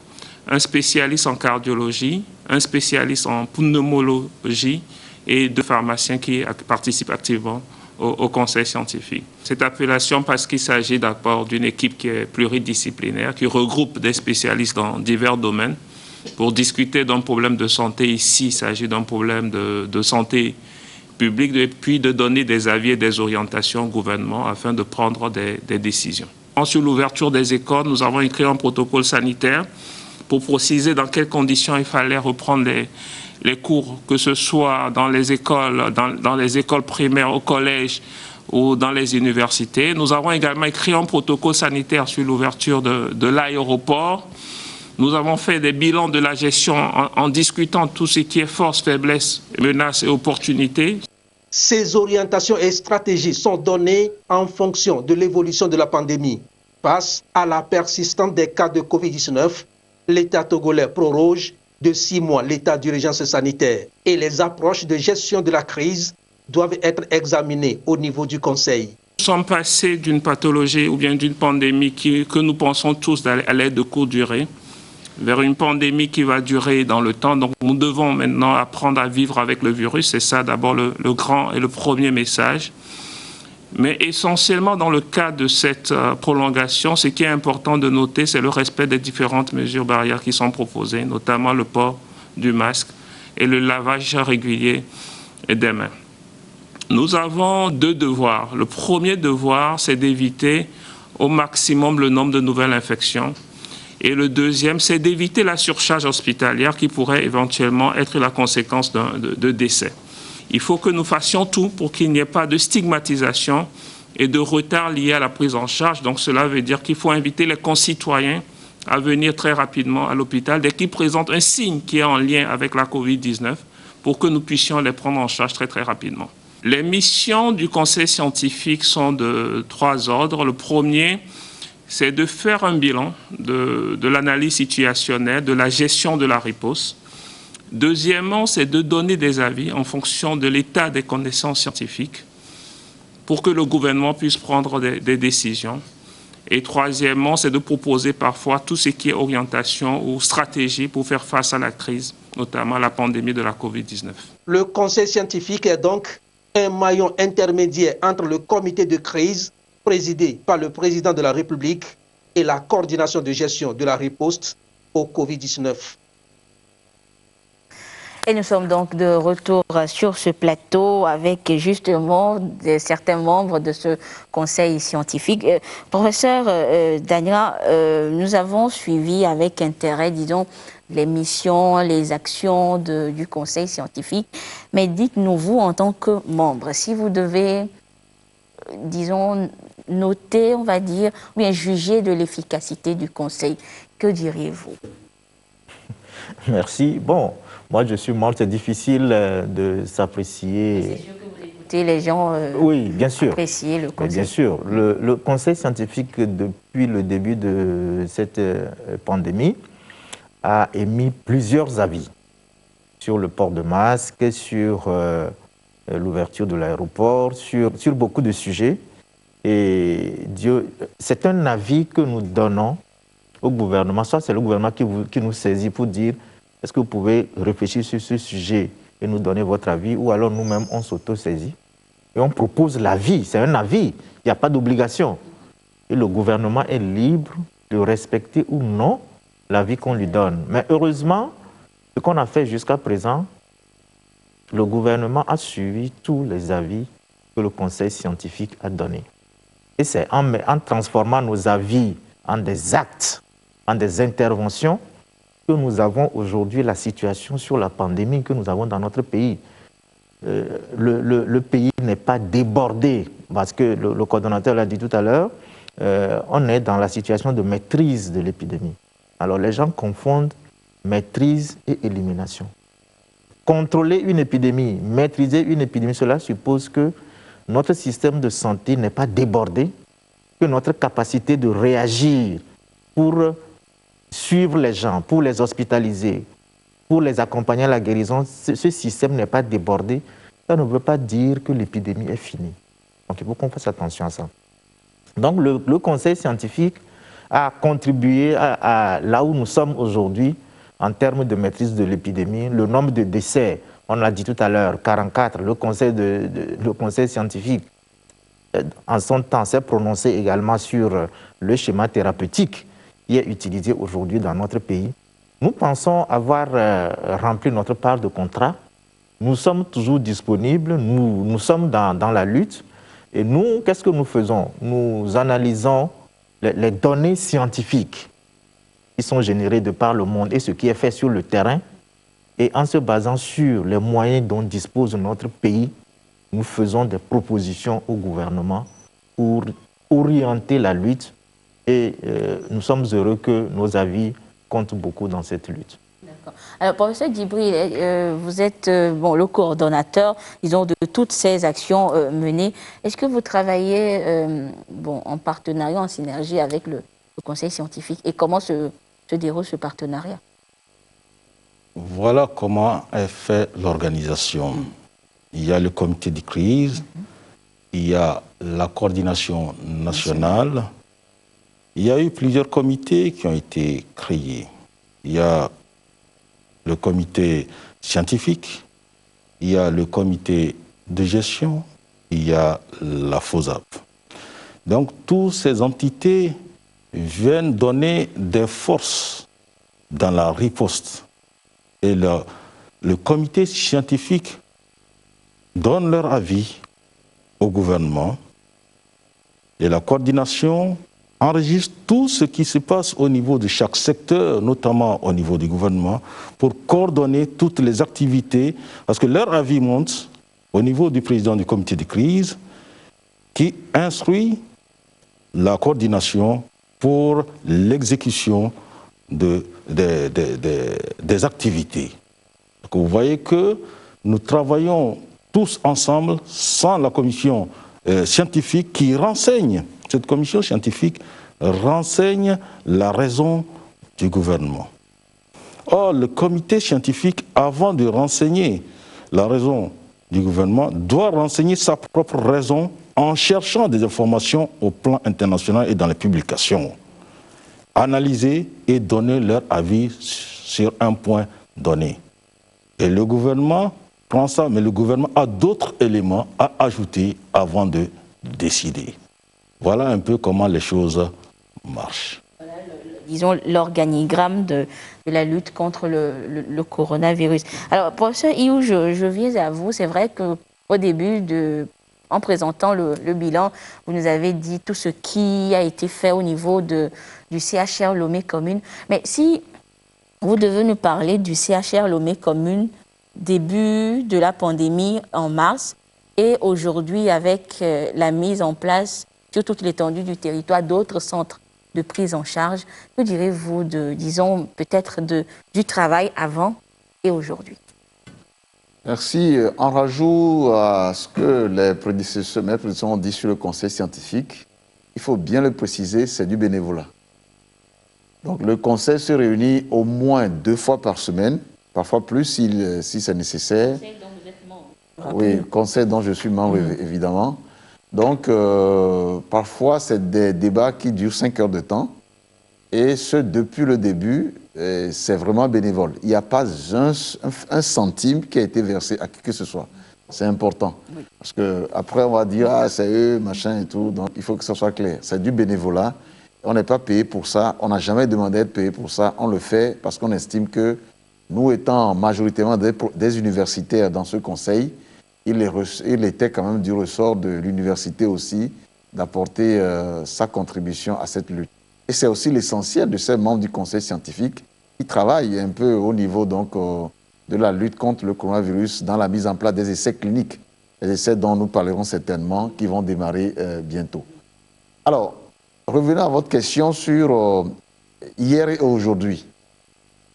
un spécialiste en cardiologie, un spécialiste en pneumologie et 2 pharmaciens qui participent activement au conseil scientifique. Cette appellation parce qu'il s'agit d'abord d'une équipe qui est pluridisciplinaire, qui regroupe des spécialistes dans divers domaines pour discuter d'un problème de santé. Ici, il s'agit d'un problème de santé publique, et puis de donner des avis et des orientations au gouvernement afin de prendre des décisions. Sur l'ouverture des écoles, nous avons écrit un protocole sanitaire pour préciser dans quelles conditions il fallait reprendre les cours, que ce soit dans les écoles, dans les écoles primaires, au collège ou dans les universités. Nous avons également écrit un protocole sanitaire sur l'ouverture de l'aéroport. Nous avons fait des bilans de la gestion en discutant tout ce qui est force, faiblesse, menaces et opportunités. Ces orientations et stratégies sont données en fonction de l'évolution de la pandémie. Face à la persistance des cas de Covid-19, l'État togolais proroge de 6 mois l'état d'urgence sanitaire et les approches de gestion de la crise doivent être examinées au niveau du Conseil. Nous sommes passés d'une pathologie ou bien d'une pandémie que nous pensons tous allait de courte durée vers une pandémie qui va durer dans le temps. Donc nous devons maintenant apprendre à vivre avec le virus. C'est ça d'abord le grand et le premier message. Mais essentiellement, dans le cas de cette prolongation, ce qui est important de noter, c'est le respect des différentes mesures barrières qui sont proposées, notamment le port du masque et le lavage régulier des mains. Nous avons 2 devoirs. Le premier devoir, c'est d'éviter au maximum le nombre de nouvelles infections. Et le deuxième, c'est d'éviter la surcharge hospitalière qui pourrait éventuellement être la conséquence de décès. Il faut que nous fassions tout pour qu'il n'y ait pas de stigmatisation et de retard lié à la prise en charge. Donc cela veut dire qu'il faut inviter les concitoyens à venir très rapidement à l'hôpital dès qu'ils présentent un signe qui est en lien avec la Covid-19 pour que nous puissions les prendre en charge très rapidement. Les missions du conseil scientifique sont de 3 ordres. Le premier, c'est de faire un bilan de l'analyse situationnelle, de la gestion de la riposte. Deuxièmement, c'est de donner des avis en fonction de l'état des connaissances scientifiques pour que le gouvernement puisse prendre des décisions. Et troisièmement, c'est de proposer parfois tout ce qui est orientation ou stratégie pour faire face à la crise, notamment la pandémie de la Covid-19. Le conseil scientifique est donc un maillon intermédiaire entre le comité de crise présidé par le président de la République et la coordination de gestion de la riposte au Covid-19. Et nous sommes donc de retour sur ce plateau avec justement certains membres de ce conseil scientifique. Professeur Dania, nous avons suivi avec intérêt, disons, les missions, les actions du conseil scientifique. Mais dites-nous, vous, en tant que membre, si vous devez, disons, noter, on va dire, ou bien juger de l'efficacité du conseil, que diriez-vous? Merci. Bon, moi je suis membre, c'est difficile de s'apprécier. C'est sûr que vous écoutez les gens oui, bien sûr. Apprécier le conseil. Bien sûr. Le conseil scientifique, depuis le début de cette pandémie, a émis plusieurs avis sur le port de masque, sur l'ouverture de l'aéroport, sur beaucoup de sujets. Et c'est un avis que nous donnons au gouvernement, soit c'est le gouvernement qui nous saisit pour dire est-ce que vous pouvez réfléchir sur ce sujet et nous donner votre avis, ou alors nous-mêmes on s'auto-saisit et on propose l'avis, c'est un avis, il n'y a pas d'obligation. Et le gouvernement est libre de respecter ou non l'avis qu'on lui donne. Mais heureusement, ce qu'on a fait jusqu'à présent, le gouvernement a suivi tous les avis que le conseil scientifique a donnés. Et c'est en transformant nos avis en des actes, en des interventions, que nous avons aujourd'hui la situation sur la pandémie que nous avons dans notre pays. Le pays n'est pas débordé, parce que le coordonnateur l'a dit tout à l'heure, on est dans la situation de maîtrise de l'épidémie. Alors les gens confondent maîtrise et élimination. Contrôler une épidémie, maîtriser une épidémie, cela suppose que notre système de santé n'est pas débordé, que notre capacité de réagir pour suivre les gens, pour les hospitaliser, pour les accompagner à la guérison, ce système n'est pas débordé. Ça ne veut pas dire que l'épidémie est finie. Donc il faut qu'on fasse attention à ça. Donc le conseil scientifique a contribué à là où nous sommes aujourd'hui en termes de maîtrise de l'épidémie. Le nombre de décès, on l'a dit tout à l'heure, 44, le conseil scientifique en son temps s'est prononcé également sur le schéma thérapeutique qui est utilisé aujourd'hui dans notre pays. Nous pensons avoir rempli notre part de contrat. Nous sommes toujours disponibles, nous sommes dans la lutte. Et nous, qu'est-ce que nous faisons? Nous analysons les données scientifiques qui sont générées de par le monde et ce qui est fait sur le terrain. Et en se basant sur les moyens dont dispose notre pays, nous faisons des propositions au gouvernement pour orienter la lutte. Et nous sommes heureux que nos avis comptent beaucoup dans cette lutte. Alors, professeur Djibril, vous êtes le coordonnateur, disons, de toutes ces actions menées. Est-ce que vous travaillez en partenariat, en synergie avec le conseil scientifique? Et comment se déroule ce partenariat? Voilà comment est fait l'organisation. Il y a le comité de crise, il y a la coordination nationale, il y a eu plusieurs comités qui ont été créés. Il y a le comité scientifique, il y a le comité de gestion, il y a la FOSAP. Donc, toutes ces entités viennent donner des forces dans la riposte. Et le comité scientifique donne leur avis au gouvernement et la coordination enregistre tout ce qui se passe au niveau de chaque secteur, notamment au niveau du gouvernement, pour coordonner toutes les activités, parce que leur avis monte au niveau du président du comité de crise, qui instruit la coordination pour l'exécution des activités. Donc vous voyez que nous travaillons tous ensemble sans la commission scientifique qui renseigne. Cette commission scientifique renseigne la raison du gouvernement. Or, le comité scientifique, avant de renseigner la raison du gouvernement, doit renseigner sa propre raison en cherchant des informations au plan international et dans les publications. Analyser et donner leur avis sur un point donné. Et le gouvernement prend ça, mais le gouvernement a d'autres éléments à ajouter avant de décider. Voilà un peu comment les choses marchent. Voilà, disons, l'organigramme de la lutte contre le coronavirus. Alors, professeur Iou, je viens à vous. C'est vrai qu'au début, en présentant le bilan, vous nous avez dit tout ce qui a été fait au niveau du CHR Lomé Commune. Mais si vous devez nous parler du CHR Lomé Commune, début de la pandémie en mars, et aujourd'hui avec la mise en place sur toute l'étendue du territoire d'autres centres de prise en charge, que direz-vous disons, peut-être du travail avant et aujourd'hui? Merci. En rajout à ce que mes prédécesseurs ont dit sur le conseil scientifique, il faut bien le préciser, c'est du bénévolat. Donc le conseil se réunit au moins 2 fois par semaine, parfois plus si c'est nécessaire. Conseil dont vous êtes membre. Oui, conseil dont je suis membre, évidemment. Donc, parfois, c'est des débats qui durent 5 heures de temps. Et ce, depuis le début, c'est vraiment bénévole. Il n'y a pas un centime qui a été versé à qui que ce soit. C'est important. Oui. Parce qu'après, on va dire, ah, c'est eux, machin et tout. Donc, il faut que ça soit clair. C'est du bénévolat. On n'est pas payé pour ça. On n'a jamais demandé d'être payé pour ça. On le fait parce qu'on estime que nous, étant majoritairement des universitaires dans ce conseil, il était quand même du ressort de l'université aussi d'apporter sa contribution à cette lutte. Et c'est aussi l'essentiel de ces membres du conseil scientifique qui travaillent un peu au niveau donc, de la lutte contre le coronavirus dans la mise en place des essais cliniques. Les essais dont nous parlerons certainement, qui vont démarrer bientôt. Alors, revenons à votre question sur hier et aujourd'hui.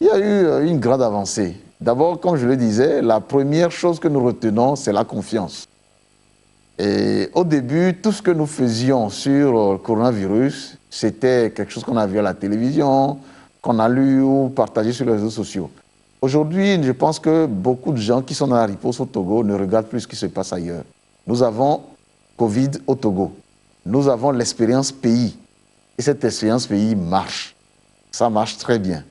Il y a eu une grande avancée. D'abord, comme je le disais, la première chose que nous retenons, c'est la confiance. Et au début, tout ce que nous faisions sur le coronavirus, c'était quelque chose qu'on a vu à la télévision, qu'on a lu ou partagé sur les réseaux sociaux. Aujourd'hui, je pense que beaucoup de gens qui sont dans la riposte au Togo ne regardent plus ce qui se passe ailleurs. Nous avons Covid au Togo. Nous avons l'expérience pays. Et cette expérience pays marche. Ça marche très bien.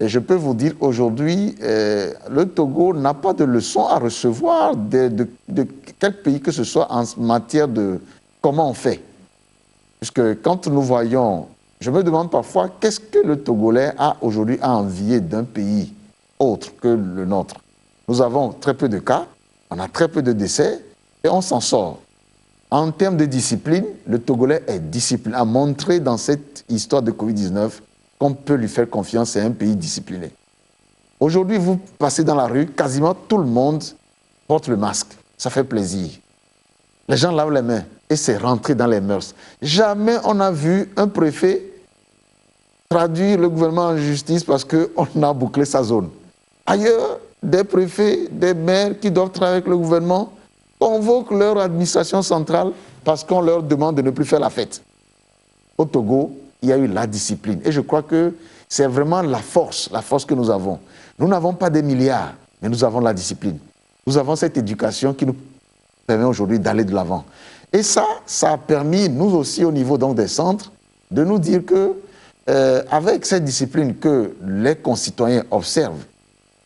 Et je peux vous dire aujourd'hui, le Togo n'a pas de leçons à recevoir de quel pays que ce soit en matière de comment on fait. Puisque quand nous voyons, je me demande parfois qu'est-ce que le Togolais a aujourd'hui à envier d'un pays autre que le nôtre. Nous avons très peu de cas, on a très peu de décès et on s'en sort. En termes de discipline, le Togolais est discipliné, a montré dans cette histoire de Covid-19 qu'on peut lui faire confiance, c'est un pays discipliné. Aujourd'hui, vous passez dans la rue, quasiment tout le monde porte le masque. Ça fait plaisir. Les gens lavent les mains et c'est rentré dans les mœurs. Jamais on n'a vu un préfet traduire le gouvernement en justice parce qu'on a bouclé sa zone. Ailleurs, des préfets, des maires qui doivent travailler avec le gouvernement convoquent leur administration centrale parce qu'on leur demande de ne plus faire la fête. Au Togo, il y a eu la discipline. Et je crois que c'est vraiment la force que nous avons. Nous n'avons pas des milliards, mais nous avons la discipline. Nous avons cette éducation qui nous permet aujourd'hui d'aller de l'avant. Et ça a permis, nous aussi, au niveau donc des centres, de nous dire que, avec cette discipline que les concitoyens observent,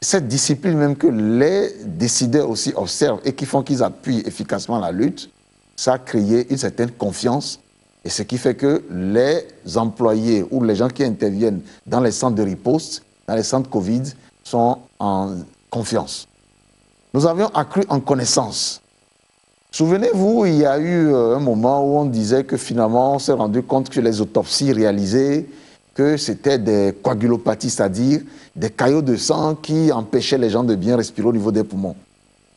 cette discipline même que les décideurs aussi observent et qui font qu'ils appuient efficacement la lutte, ça a créé une certaine confiance. Et ce qui fait que les employés ou les gens qui interviennent dans les centres de riposte, dans les centres Covid, sont en confiance. Nous avions accru en connaissance. Souvenez-vous, il y a eu un moment où on disait que finalement, on s'est rendu compte que les autopsies réalisées, que c'était des coagulopathies, c'est-à-dire des caillots de sang qui empêchaient les gens de bien respirer au niveau des poumons.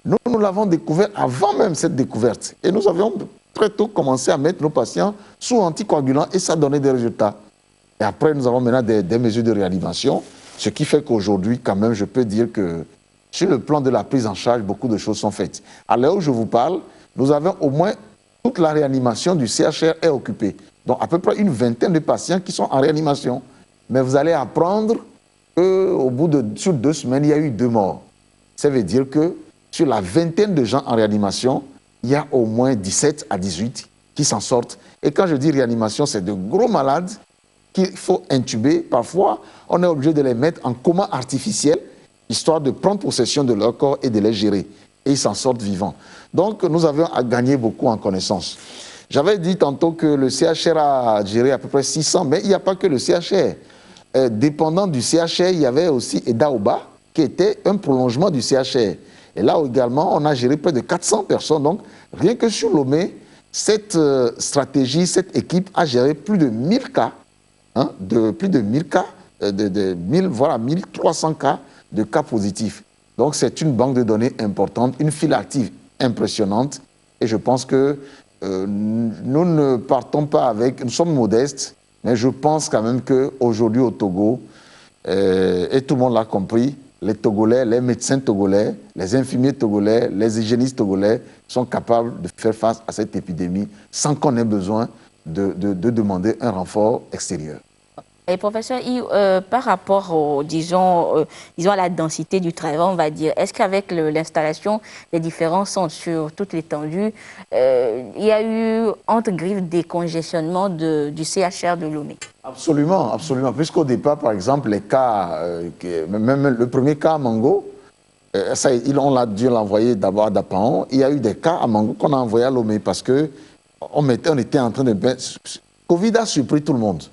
Nous l'avons découvert avant même cette découverte. Et nous avions très tôt commencé à mettre nos patients sous anticoagulants et ça donnait des résultats. Et après, nous avons maintenant des mesures de réanimation, ce qui fait qu'aujourd'hui, quand même, je peux dire que sur le plan de la prise en charge, beaucoup de choses sont faites. À l'heure où je vous parle, nous avons au moins toute la réanimation du CHR est occupée. Donc à peu près une vingtaine de patients qui sont en réanimation. Mais vous allez apprendre qu'au bout sur 2 semaines, il y a eu 2 morts. Ça veut dire que sur la vingtaine de gens en réanimation, il y a au moins 17 à 18 qui s'en sortent. Et quand je dis réanimation, c'est de gros malades qu'il faut intuber. Parfois, on est obligé de les mettre en coma artificiel, histoire de prendre possession de leur corps et de les gérer. Et ils s'en sortent vivants. Donc, nous avions à gagner beaucoup en connaissance. J'avais dit tantôt que le CHR a géré à peu près 600, mais il n'y a pas que le CHR. Dépendant du CHR, il y avait aussi Edaoba, qui était un prolongement du CHR. Et là également, on a géré près de 400 personnes. Donc, rien que sur Lomé, cette stratégie, cette équipe a géré plus de 1000 cas, plus de 1000 cas, voilà, 1300 cas de cas positifs. Donc, c'est une banque de données importante, une file active impressionnante. Et je pense que nous ne partons pas avec... Nous sommes modestes, mais je pense quand même qu'aujourd'hui au Togo, et tout le monde l'a compris, les Togolais, les médecins togolais, les infirmiers togolais, les hygiénistes togolais sont capables de faire face à cette épidémie sans qu'on ait besoin de demander un renfort extérieur. Et professeur, par rapport disons à la densité du travail, on va dire, est-ce qu'avec l'installation des différents centres sur toute l'étendue, il y a eu, entre griffes, décongestionnement du CHR de Lomé? Absolument, absolument. Puisqu'au départ, par exemple, les cas, même le premier cas à Mango, on l'a dû l'envoyer d'abord à Dapaon. Il y a eu des cas à Mango qu'on a envoyé à Lomé parce que on était en train de... Covid a surpris tout le monde.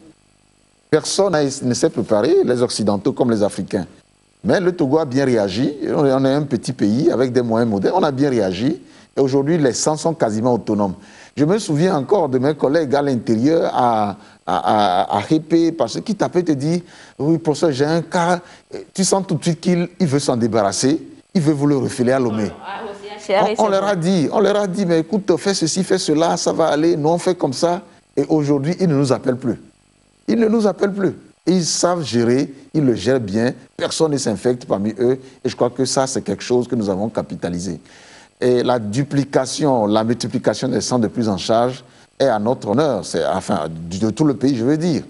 Personne ne s'est préparé, les Occidentaux comme les Africains. Mais le Togo a bien réagi. On est un petit pays avec des moyens modernes. On a bien réagi. Et aujourd'hui, les centres sont quasiment autonomes. Je me souviens encore de mes collègues à l'intérieur, à Répé, parce qu'ils t'appellent te dire « Oui, professeur, j'ai un cas. » Tu sens tout de suite qu'il veut s'en débarrasser. Il veut vous le refiler à Lomé. On leur a dit, mais écoute, fais ceci, fais cela, ça va aller. Nous, on fait comme ça. Et aujourd'hui, ils ne nous appellent plus. Ils ne nous appellent plus. Ils savent gérer, ils le gèrent bien. Personne ne s'infecte parmi eux. Et je crois que ça, c'est quelque chose que nous avons capitalisé. Et la duplication, la multiplication des centres de prise en charge est à notre honneur. Enfin, de tout le pays, je veux dire.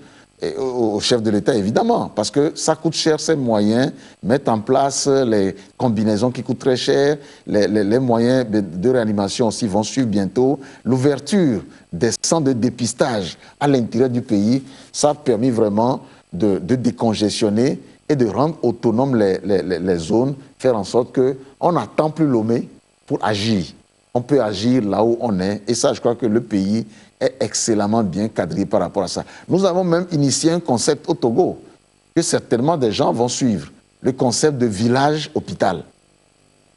Et au chef de l'État, évidemment, parce que ça coûte cher, ces moyens, mettre en place les combinaisons qui coûtent très cher, les moyens de réanimation aussi vont suivre bientôt. L'ouverture des centres de dépistage à l'intérieur du pays, ça a permis vraiment de décongestionner et de rendre autonomes les zones, faire en sorte qu'on n'attend plus Lomé pour agir. On peut agir là où on est, et ça, je crois que le pays est excellemment bien cadré par rapport à ça. Nous avons même initié un concept au Togo que certainement des gens vont suivre, le concept de village-hôpital.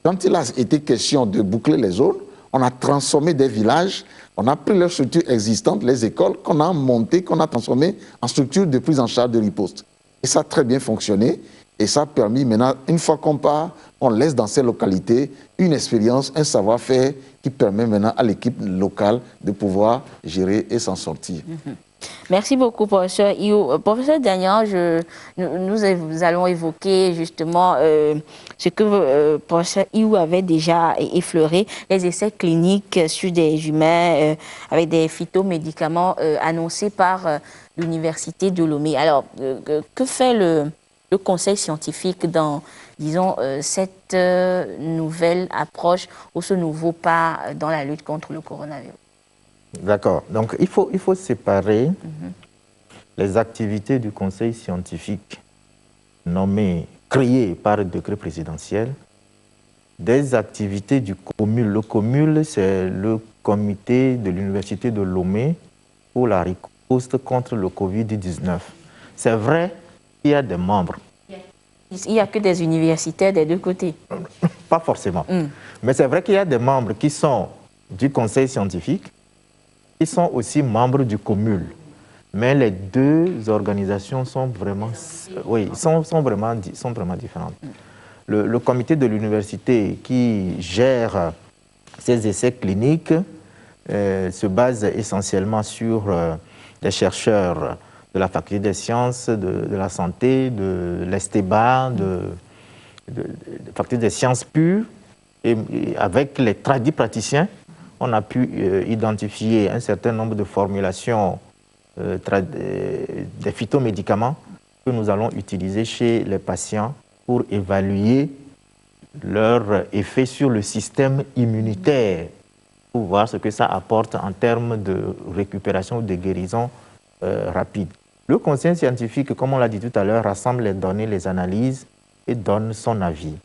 Quand il a été question de boucler les zones, on a transformé des villages, on a pris leurs structures existantes, les écoles, qu'on a montées, qu'on a transformées en structures de prise en charge de riposte. Et ça a très bien fonctionné. Et ça a permis maintenant, une fois qu'on part, on laisse dans ces localités une expérience, un savoir-faire qui permet maintenant à l'équipe locale de pouvoir gérer et s'en sortir. Merci beaucoup, professeur Iou. Professeur Dagnan, nous allons évoquer justement ce que professeur Iou avait déjà effleuré, les essais cliniques sur des humains avec des phytomédicaments annoncés par l'université de Lomé. Alors, que fait le conseil scientifique dans, disons, cette nouvelle approche ou ce nouveau pas dans la lutte contre le coronavirus? D'accord. Donc, il faut séparer les activités du conseil scientifique créé par le décret présidentiel des activités du COMUL. Le COMUL, c'est le comité de l'université de Lomé pour la riposte contre le Covid-19. C'est vrai qu'il y a des membres. Il n'y a que des universitaires des deux côtés. Pas forcément. Mais c'est vrai qu'il y a des membres qui sont du conseil scientifique, qui sont aussi membres du COMUL. Mais les deux organisations sont vraiment, sont vraiment différentes. Le comité de l'université qui gère ces essais cliniques se base essentiellement sur des chercheurs de la faculté des sciences, de la santé, de l'ESTEBA, de la faculté des sciences pures. Et avec les 10 praticiens, on a pu identifier un certain nombre de formulations des phytomédicaments que nous allons utiliser chez les patients pour évaluer leur effet sur le système immunitaire, pour voir ce que ça apporte en termes de récupération ou de guérison rapide. Le conseil scientifique, comme on l'a dit tout à l'heure, rassemble les données, les analyse et donne son avis.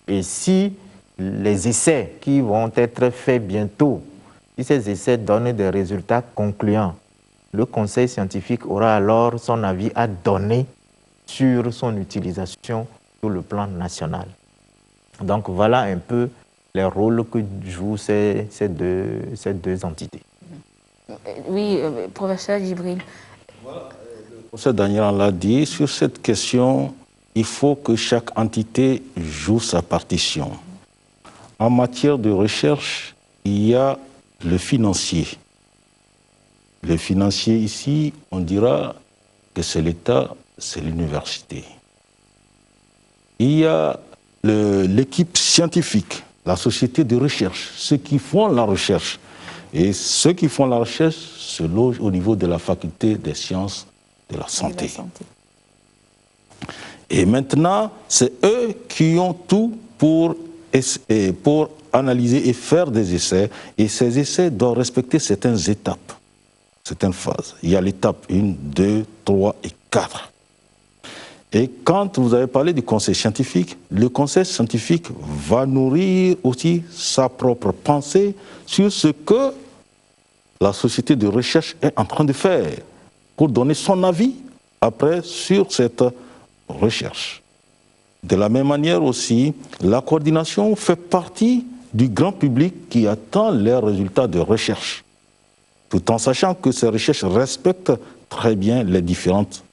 Et si les essais qui vont être faits bientôt, si ces essais donnent des résultats concluants, le conseil scientifique aura alors son avis à donner sur son utilisation sur le plan national. Donc voilà un peu les rôles que jouent ces deux entités. Oui, professeur Djibril. Voilà, le professeur Dagnan l'a dit, sur cette question, il faut que chaque entité joue sa partition. En matière de recherche, il y a le financier. Le financier ici, on dira que c'est l'État, c'est l'université. Il y a l'équipe scientifique, la société de recherche, ceux qui font la recherche. Et ceux qui font la recherche se logent au niveau de la faculté des sciences de la santé. Et maintenant, c'est eux qui ont tout pour analyser et faire des essais. Et ces essais doivent respecter certaines étapes, certaines phases. Il y a l'étape 1, 2, 3 et 4. Et quand vous avez parlé du conseil scientifique, le conseil scientifique va nourrir aussi sa propre pensée sur ce que la société de recherche est en train de faire pour donner son avis après sur cette recherche. De la même manière aussi, la coordination fait partie du grand public qui attend les résultats de recherche, tout en sachant que ces recherches respectent très bien les différentes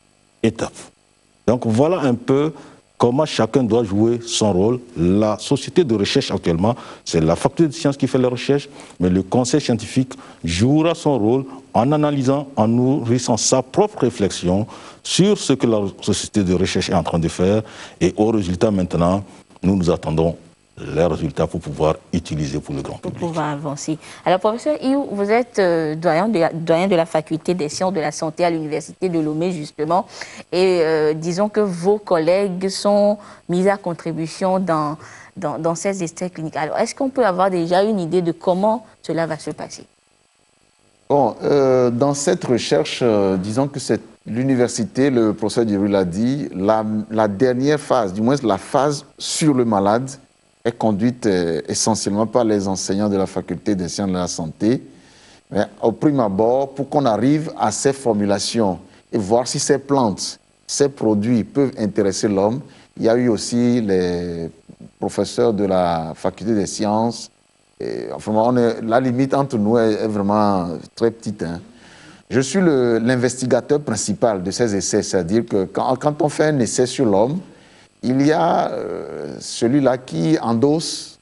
étapes. Donc voilà un peu comment chacun doit jouer son rôle. La société de recherche actuellement, c'est la faculté de sciences qui fait les recherches, mais le conseil scientifique jouera son rôle en analysant, en nourrissant sa propre réflexion sur ce que la société de recherche est en train de faire. Et au résultat maintenant, nous attendons les résultats pour pouvoir utiliser pour le grand public. Pour pouvoir avancer. Alors, professeur Iou, vous êtes doyen de la faculté des sciences de la santé à l'université de Lomé, justement. Et disons que vos collègues sont mis à contribution dans ces essais cliniques. Alors, est-ce qu'on peut avoir déjà une idée de comment cela va se passer? Bon, dans cette recherche, disons que c'est l'université, le professeur Djibril l'a dit, la dernière phase, du moins la phase sur le malade, est conduite essentiellement par les enseignants de la faculté des sciences de la santé. Mais au prime abord, pour qu'on arrive à ces formulations et voir si ces plantes, ces produits peuvent intéresser l'homme, il y a eu aussi les professeurs de la faculté des sciences. Et, enfin, la limite entre nous est vraiment très petite. Hein. Je suis l'investigateur principal de ces essais, c'est-à-dire que quand on fait un essai sur l'homme, il y a celui-là qui endosse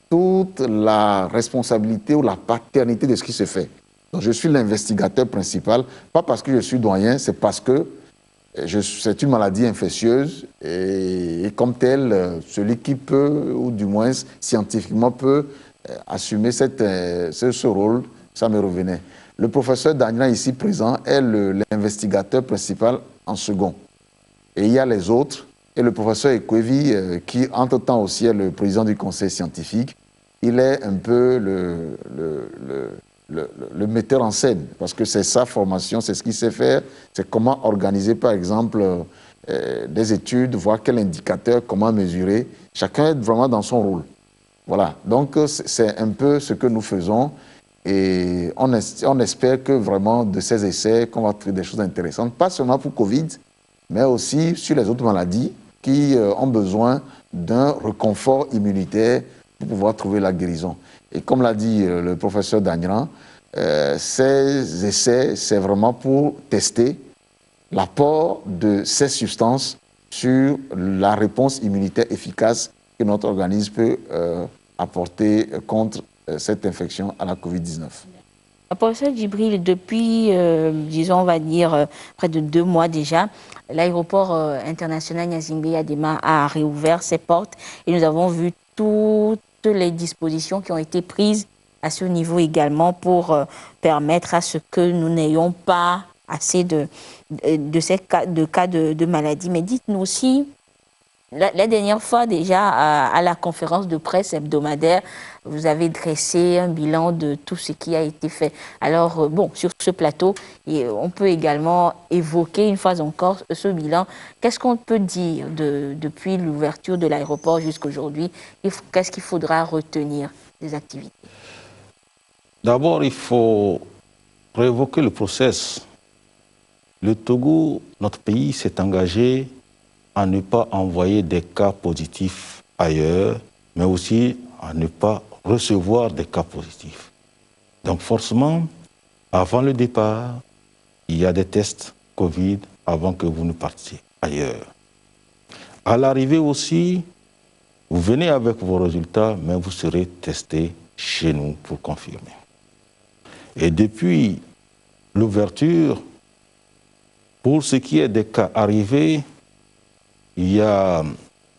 toute la responsabilité ou la paternité de ce qui se fait. Donc je suis l'investigateur principal, pas parce que je suis doyen, c'est parce que c'est une maladie infectieuse et comme tel, celui qui peut, ou du moins scientifiquement peut assumer ce rôle, ça me revenait. Le professeur Dagnan ici présent est l'investigateur principal en second. Et il y a les autres. Et le professeur Ekwevi, qui entre-temps aussi est le président du conseil scientifique, il est un peu le metteur en scène, parce que c'est sa formation, c'est ce qu'il sait faire, c'est comment organiser par exemple des études, voir quel indicateur, comment mesurer. Chacun est vraiment dans son rôle. Voilà, donc c'est un peu ce que nous faisons et on espère que vraiment de ces essais, qu'on va trouver des choses intéressantes, pas seulement pour Covid, mais aussi sur les autres maladies qui ont besoin d'un reconfort immunitaire pour pouvoir trouver la guérison. Et comme l'a dit le professeur Dagnan, ces essais, c'est vraiment pour tester l'apport de ces substances sur la réponse immunitaire efficace que notre organisme peut apporter contre cette infection à la Covid-19. Professeur Djibril, depuis, disons, on va dire, près de 2 mois déjà, l'aéroport international Gnassingbé Yadema a réouvert ses portes et nous avons vu toutes les dispositions qui ont été prises à ce niveau également pour permettre à ce que nous n'ayons pas assez de ces cas de maladie. Mais dites-nous aussi, la dernière fois déjà à la conférence de presse hebdomadaire, vous avez dressé un bilan de tout ce qui a été fait. Alors, bon, sur ce plateau, on peut également évoquer une fois encore ce bilan. Qu'est-ce qu'on peut dire depuis l'ouverture de l'aéroport jusqu'à aujourd'hui? Qu'est-ce qu'il faudra retenir des activités? D'abord, il faut réévoquer le process. Le Togo, notre pays, s'est engagé à ne pas envoyer des cas positifs ailleurs, mais aussi à ne pas recevoir des cas positifs. Donc forcément, avant le départ, il y a des tests Covid avant que vous ne partiez ailleurs. À l'arrivée aussi, vous venez avec vos résultats, mais vous serez testé chez nous pour confirmer. Et depuis l'ouverture, pour ce qui est des cas arrivés, il y a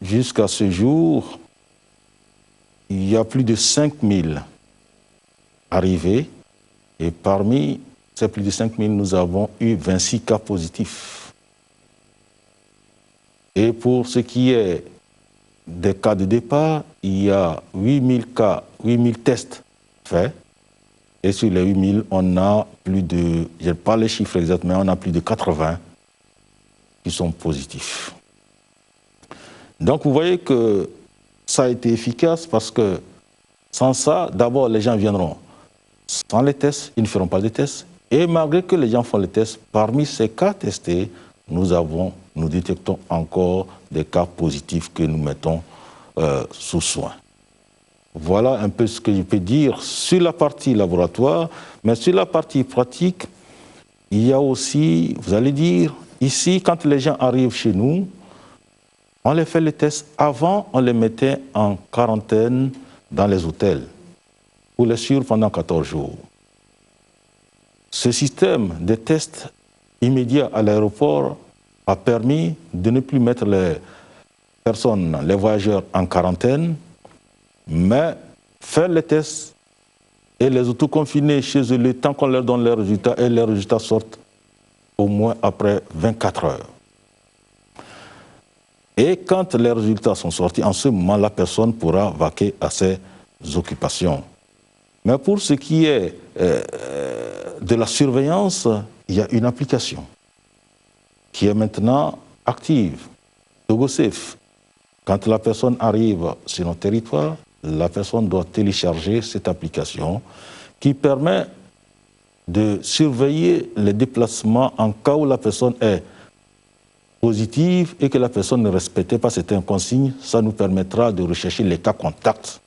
jusqu'à ce jour, il y a plus de 5000 arrivés et parmi ces plus de 5000, nous avons eu 26 cas positifs. Et pour ce qui est des cas de départ, il y a 8000 cas, 8000 tests faits. Et sur les 8000, on a plus de, je n'ai pas les chiffres exacts, mais on a plus de 80 qui sont positifs. Donc vous voyez que ça a été efficace parce que sans ça, d'abord les gens viendront sans les tests, ils ne feront pas de tests. Et malgré que les gens font les tests, parmi ces cas testés, nous détectons encore des cas positifs que nous mettons sous soin. Voilà un peu ce que je peux dire sur la partie laboratoire, mais sur la partie pratique, il y a aussi, vous allez dire, ici, quand les gens arrivent chez nous, on les fait les tests. Avant, on les mettait en quarantaine dans les hôtels pour les suivre pendant 14 jours. Ce système de tests immédiats à l'aéroport a permis de ne plus mettre les personnes, les voyageurs en quarantaine, mais faire les tests et les autoconfiner chez eux le temps qu'on leur donne les résultats et les résultats sortent au moins après 24 heures. Et quand les résultats sont sortis, en ce moment, la personne pourra vaquer à ses occupations. Mais pour ce qui est de la surveillance, il y a une application qui est maintenant active, TogoSafe. Quand la personne arrive sur notre territoire, la personne doit télécharger cette application qui permet de surveiller les déplacements en cas où la personne est positive et que la personne ne respectait pas certaines consignes. Ça nous permettra de rechercher les cas contacts.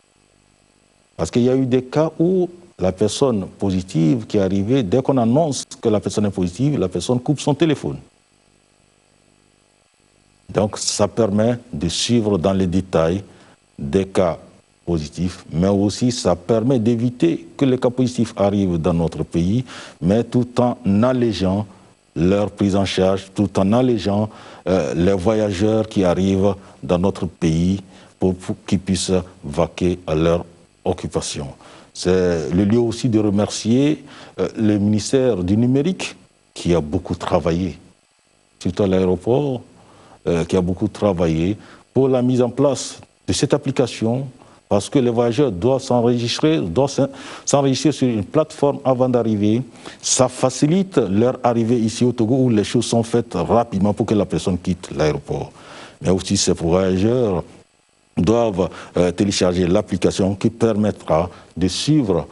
Parce qu'il y a eu des cas où la personne positive qui est arrivée, dès qu'on annonce que la personne est positive, la personne coupe son téléphone. Donc ça permet de suivre dans les détails des cas positifs, mais aussi ça permet d'éviter que les cas positifs arrivent dans notre pays, mais tout en allégeant leur prise en charge, tout en allégeant les voyageurs qui arrivent dans notre pays pour qu'ils puissent vaquer à leur occupation. C'est le lieu aussi de remercier le ministère du numérique qui a beaucoup travaillé, surtout à l'aéroport, qui a beaucoup travaillé pour la mise en place de cette application, parce que les voyageurs doivent s'enregistrer sur une plateforme avant d'arriver. Ça facilite leur arrivée ici au Togo où les choses sont faites rapidement pour que la personne quitte l'aéroport. Mais aussi ces voyageurs doivent télécharger l'application qui permettra de suivre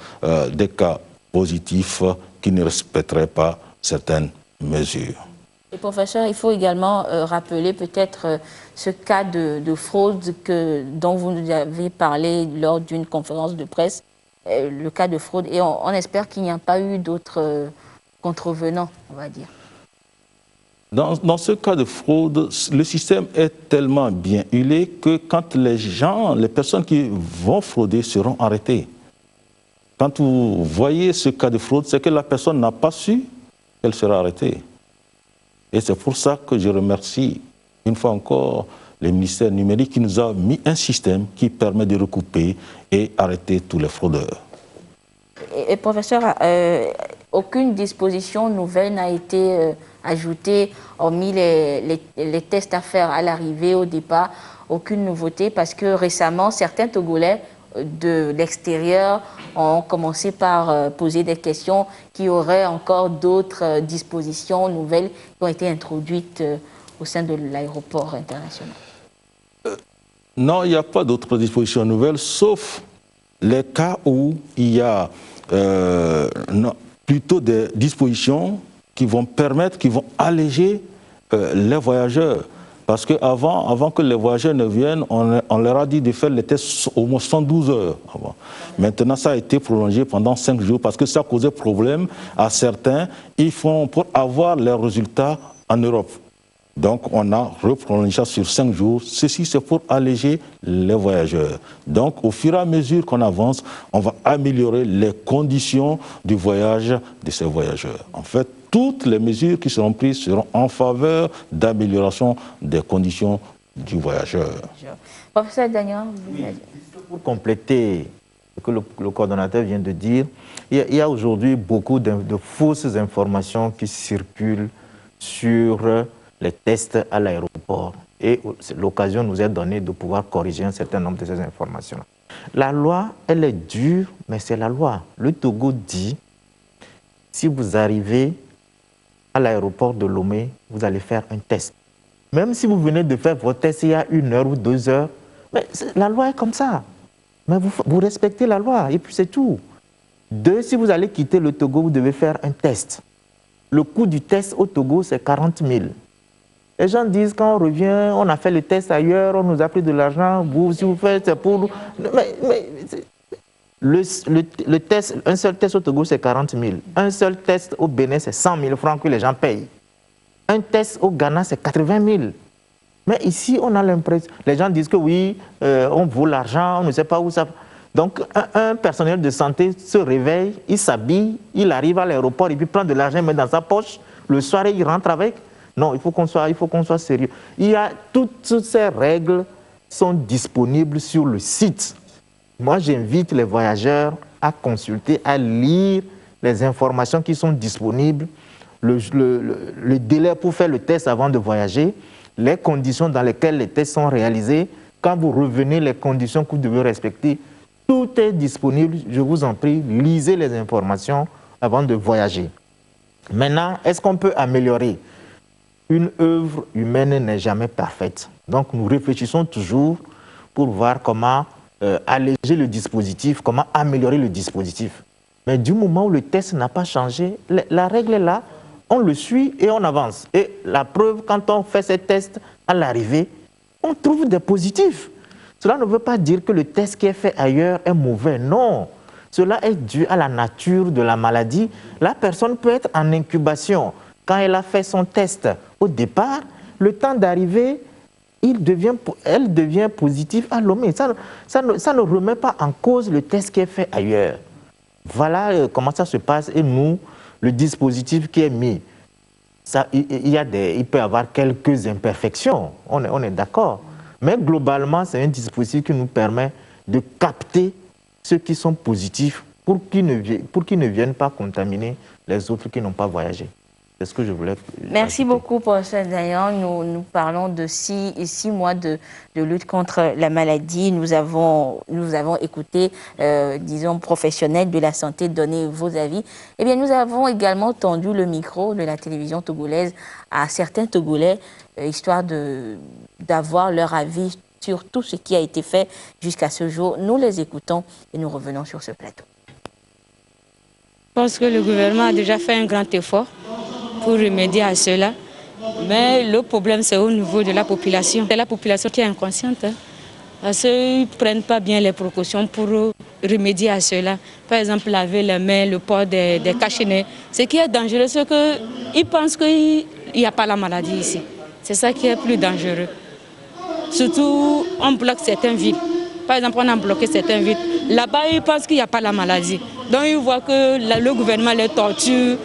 des cas positifs qui ne respecteraient pas certaines mesures. Et professeur, il faut également rappeler peut-être ce cas de fraude dont vous nous avez parlé lors d'une conférence de presse, le cas de fraude, et on espère qu'il n'y a pas eu d'autres contrevenants, on va dire. Dans ce cas de fraude, le système est tellement bien huilé que quand les personnes qui vont frauder seront arrêtées. Quand vous voyez ce cas de fraude, c'est que la personne n'a pas su qu'elle sera arrêtée. Et c'est pour ça que je remercie une fois encore le ministère numérique qui nous a mis un système qui permet de recouper et arrêter tous les fraudeurs. Et professeur, aucune disposition nouvelle n'a été ajoutée, hormis les tests à faire à l'arrivée, au départ, aucune nouveauté, parce que récemment, certains Togolais de l'extérieur ont commencé par poser des questions qui auraient encore d'autres dispositions nouvelles qui ont été introduites au sein de l'aéroport international. Non, il n'y a pas d'autres dispositions nouvelles, sauf les cas où il y a plutôt des dispositions qui vont permettre, qui vont alléger les voyageurs. Parce qu'avant que les voyageurs ne viennent, on leur a dit de faire les tests au moins 112 heures avant. Maintenant, ça a été prolongé pendant 5 jours parce que ça causait problème à certains. Ils font pour avoir leurs résultats en Europe. Donc, on a reprolongé ça sur 5 jours. Ceci, c'est pour alléger les voyageurs. Donc, au fur et à mesure qu'on avance, on va améliorer les conditions du voyage de ces voyageurs. En fait, toutes les mesures qui seront prises seront en faveur d'amélioration des conditions du voyageur. Professeur Daniel, pour compléter ce que le coordonnateur vient de dire, il y a aujourd'hui beaucoup de fausses informations qui circulent sur les tests à l'aéroport. Et l'occasion nous est donnée de pouvoir corriger un certain nombre de ces informations. La loi, elle est dure, mais c'est la loi. Le Togo dit, si vous arrivez à l'aéroport de Lomé, vous allez faire un test. Même si vous venez de faire votre test il y a 1 heure ou 2 heures, mais la loi est comme ça. Mais vous respectez la loi et puis c'est tout. 2, si vous allez quitter le Togo, vous devez faire un test. Le coût du test au Togo, c'est 40 000. Les gens disent, quand on revient, on a fait le test ailleurs, on nous a pris de l'argent, vous, si vous faites, c'est pour... Le test, un seul test au Togo, c'est 40 000. Un seul test au Bénin, c'est 100 000 francs que les gens payent. Un test au Ghana, c'est 80 000. Mais ici, on a l'impression... Les gens disent que oui, on vaut l'argent, on ne sait pas où ça... Donc, un personnel de santé se réveille, il s'habille, il arrive à l'aéroport, et puis prend de l'argent, il met dans sa poche. Le soir, il rentre avec. Non, il faut qu'on soit sérieux. Toutes ces règles sont disponibles sur le site. Moi, j'invite les voyageurs à consulter, à lire les informations qui sont disponibles, le délai pour faire le test avant de voyager, les conditions dans lesquelles les tests sont réalisés. Quand vous revenez, les conditions que vous devez respecter, tout est disponible. Je vous en prie, lisez les informations avant de voyager. Maintenant, est-ce qu'on peut améliorer? Une œuvre humaine n'est jamais parfaite. Donc, nous réfléchissons toujours pour voir comment alléger le dispositif, comment améliorer le dispositif. Mais du moment où le test n'a pas changé, la règle est là, on le suit et on avance. Et la preuve, quand on fait ces tests à l'arrivée, on trouve des positifs. Cela ne veut pas dire que le test qui est fait ailleurs est mauvais, non. Cela est dû à la nature de la maladie. La personne peut être en incubation. Quand elle a fait son test au départ, le temps d'arriver, elle devient positive à Lomé. Ça ne remet pas en cause le test qui est fait ailleurs. Voilà comment ça se passe. Et nous, le dispositif qui est mis, il peut y avoir quelques imperfections, on est d'accord. Mais globalement, c'est un dispositif qui nous permet de capter ceux qui sont positifs pour qu'ils ne viennent pas contaminer les autres qui n'ont pas voyagé. C'est ce que je voulais Merci ajouter. beaucoup, professeur Dayan. Nous parlons de 6 mois de lutte contre la maladie. Nous avons écouté, disons, professionnels de la santé donner vos avis. Eh bien, nous avons également tendu le micro de la télévision togolaise à certains Togolais, histoire d'avoir leur avis sur tout ce qui a été fait jusqu'à ce jour. Nous les écoutons et nous revenons sur ce plateau. Je pense que le gouvernement a déjà fait un grand effort pour remédier à cela. Mais le problème, c'est au niveau de la population. C'est la population qui est inconsciente. Parce qu'ils ne prennent pas bien les précautions pour remédier à cela. Par exemple, laver les mains, le port des cache-nez. Ce qui est dangereux, c'est qu'ils pensent qu'il n'y a pas la maladie ici. C'est ça qui est plus dangereux. Surtout, on bloque certaines villes. Par exemple, on a bloqué certaines villes. Là-bas, ils pensent qu'il n'y a pas la maladie. Donc, ils voient que le gouvernement les torture,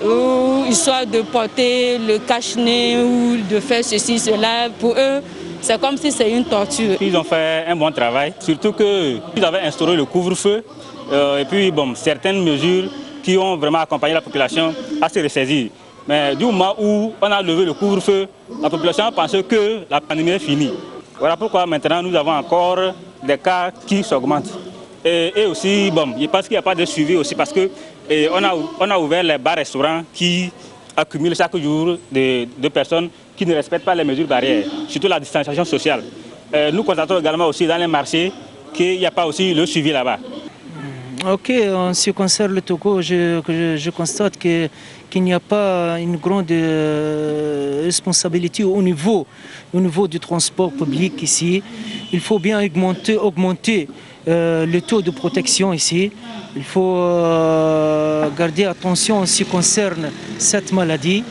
ou histoire de porter le cache-nez ou de faire ceci, cela. Pour eux, c'est comme si c'est une torture. Ils ont fait un bon travail, surtout qu'ils avaient instauré le couvre-feu et puis certaines mesures qui ont vraiment accompagné la population à se ressaisir. Mais du moment où on a levé le couvre-feu, la population pense que la pandémie est finie. Voilà pourquoi maintenant nous avons encore des cas qui s'augmentent. Et aussi, je pense qu'il n'y a pas de suivi aussi parce que on a ouvert les bars-restaurants qui accumulent chaque jour de personnes qui ne respectent pas les mesures barrières, surtout la distanciation sociale. Nous constatons également aussi dans les marchés qu'il n'y a pas aussi le suivi là-bas. Ok, en ce qui concerne le Togo, je constate qu'il n'y a pas une grande responsabilité au niveau du transport public ici. Il faut bien augmenter le taux de protection ici. Il faut garder attention en ce qui concerne cette maladie.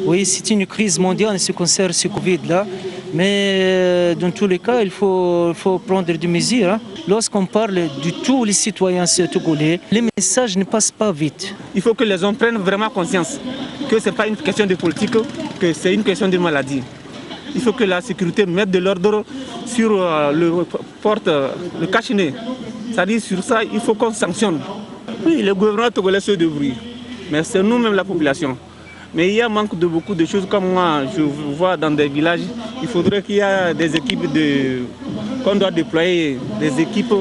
Oui, c'est une crise mondiale en ce qui concerne ce Covid-là. Mais dans tous les cas, il faut prendre des mesures. Hein. Lorsqu'on parle de tous les citoyens togolais, les messages ne passent pas vite. Il faut que les gens prennent vraiment conscience que ce n'est pas une question de politique, que c'est une question de maladie. Il faut que la sécurité mette de l'ordre sur le cache-nez. C'est-à-dire sur ça, il faut qu'on sanctionne. Oui, le gouvernement togolais se débrouille, mais c'est nous-mêmes la population. Mais il y a manque de beaucoup de choses, comme moi, je vois dans des villages, il faudrait qu'il y ait des équipes qu'on doit déployer, des équipes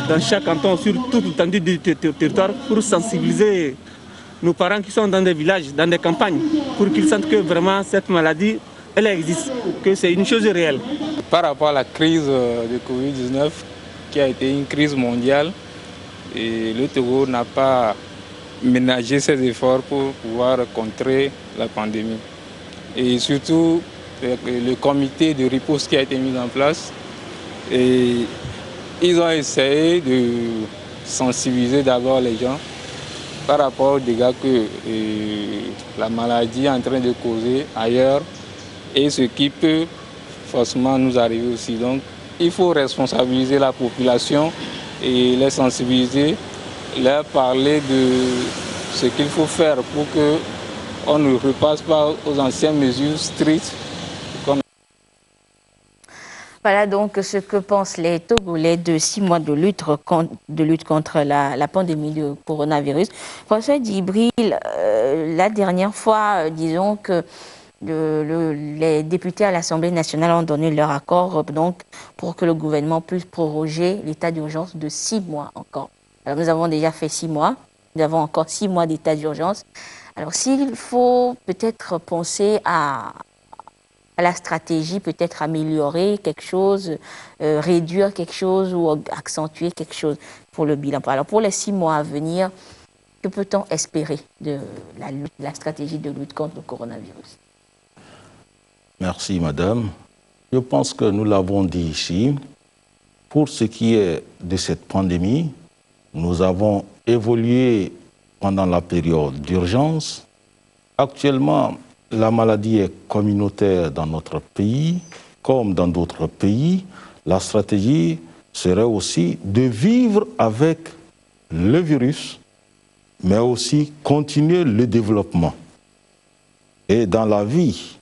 dans chaque canton, sur toute l'étendue du territoire, pour sensibiliser nos parents qui sont dans des villages, dans des campagnes, pour qu'ils sentent que vraiment cette maladie, elle existe, que c'est une chose réelle. Par rapport à la crise de Covid-19, qui a été une crise mondiale, et le Togo n'a pas ménagé ses efforts pour pouvoir contrer la pandémie. Et surtout, le comité de riposte qui a été mis en place, et ils ont essayé de sensibiliser d'abord les gens par rapport aux dégâts que la maladie est en train de causer ailleurs et ce qui peut forcément nous arriver aussi. Donc, il faut responsabiliser la population et les sensibiliser, leur parler de ce qu'il faut faire pour qu'on ne repasse pas aux anciennes mesures strictes. Voilà donc ce que pensent les Togolais de 6 mois de lutte contre la pandémie du coronavirus. François Djibril, la dernière fois, disons que les députés à l'Assemblée nationale ont donné leur accord donc, pour que le gouvernement puisse proroger l'état d'urgence de 6 mois encore. Alors nous avons déjà fait 6 mois, nous avons encore 6 mois d'état d'urgence. Alors s'il faut peut-être penser à la stratégie, peut-être améliorer quelque chose, réduire quelque chose ou accentuer quelque chose pour le bilan. Alors pour les 6 mois à venir, que peut-on espérer de la stratégie de lutte contre le coronavirus? Merci, madame. Je pense que nous l'avons dit ici. Pour ce qui est de cette pandémie, nous avons évolué pendant la période d'urgence. Actuellement, la maladie est communautaire dans notre pays, comme dans d'autres pays. La stratégie serait aussi de vivre avec le virus, mais aussi continuer le développement. Et dans la vie,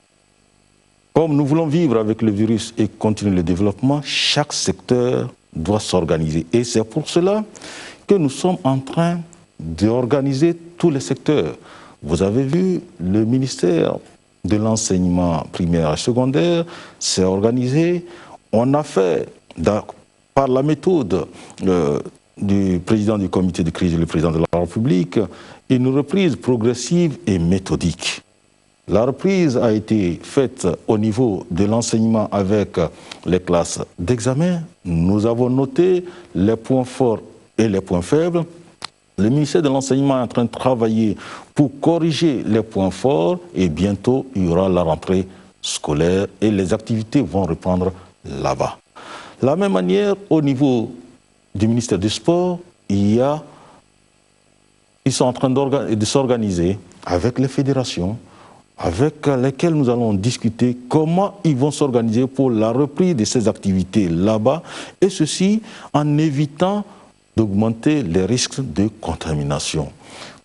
comme nous voulons vivre avec le virus et continuer le développement, chaque secteur doit s'organiser. Et c'est pour cela que nous sommes en train d'organiser tous les secteurs. Vous avez vu, le ministère de l'enseignement primaire et secondaire s'est organisé. On a fait, par la méthode du président du comité de crise et le président de la République, une reprise progressive et méthodique. La reprise a été faite au niveau de l'enseignement avec les classes d'examen. Nous avons noté les points forts et les points faibles. Le ministère de l'Enseignement est en train de travailler pour corriger les points forts et bientôt il y aura la rentrée scolaire et les activités vont reprendre là-bas. De la même manière, au niveau du ministère du Sport, ils sont en train de s'organiser avec les fédérations, avec lesquelles nous allons discuter comment ils vont s'organiser pour la reprise de ces activités là-bas, et ceci en évitant d'augmenter les risques de contamination.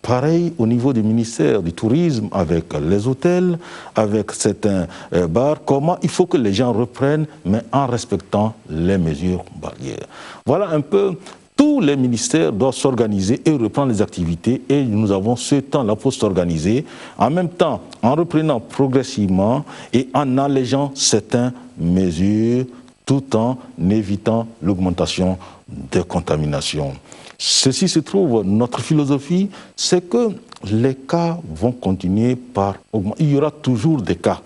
Pareil au niveau du ministère du Tourisme, avec les hôtels, avec certains bars, comment il faut que les gens reprennent, mais en respectant les mesures barrières. Voilà un peu. Tous les ministères doivent s'organiser et reprendre les activités et nous avons ce temps-là pour s'organiser, en même temps en reprenant progressivement et en allégeant certaines mesures tout en évitant l'augmentation des contaminations. Ceci se trouve, notre philosophie, c'est que les cas vont continuer par augmenter. Il y aura toujours des cas,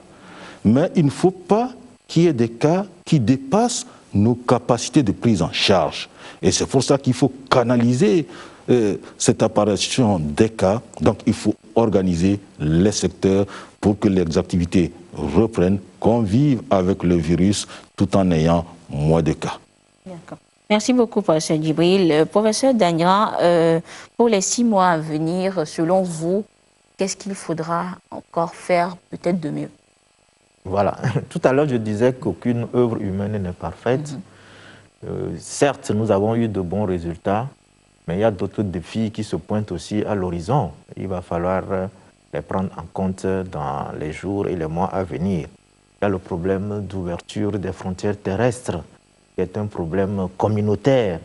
mais il ne faut pas qu'il y ait des cas qui dépassent nos capacités de prise en charge. Et c'est pour ça qu'il faut canaliser cette apparition des cas. Donc il faut organiser les secteurs pour que les activités reprennent, qu'on vive avec le virus tout en ayant moins de cas. D'accord. Merci beaucoup, professeur Djibril. Professeur Dagnan, pour les 6 mois à venir, selon vous, qu'est-ce qu'il faudra encore faire peut-être de mieux? Voilà. Tout à l'heure, je disais qu'aucune œuvre humaine n'est parfaite. Certes, nous avons eu de bons résultats, mais il y a d'autres défis qui se pointent aussi à l'horizon. Il va falloir les prendre en compte dans les jours et les mois à venir. Il y a le problème d'ouverture des frontières terrestres, qui est un problème communautaire.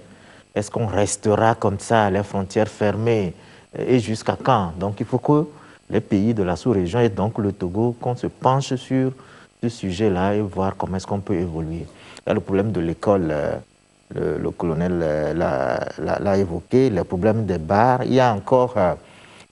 Est-ce qu'on restera comme ça, les frontières fermées, et jusqu'à quand? Donc il faut que les pays de la sous-région et donc le Togo, qu'on se penche sur ce sujet-là et voir comment est-ce qu'on peut évoluer. Il y a le problème de l'école, le colonel l'a évoqué, le problème des bars. Il y a encore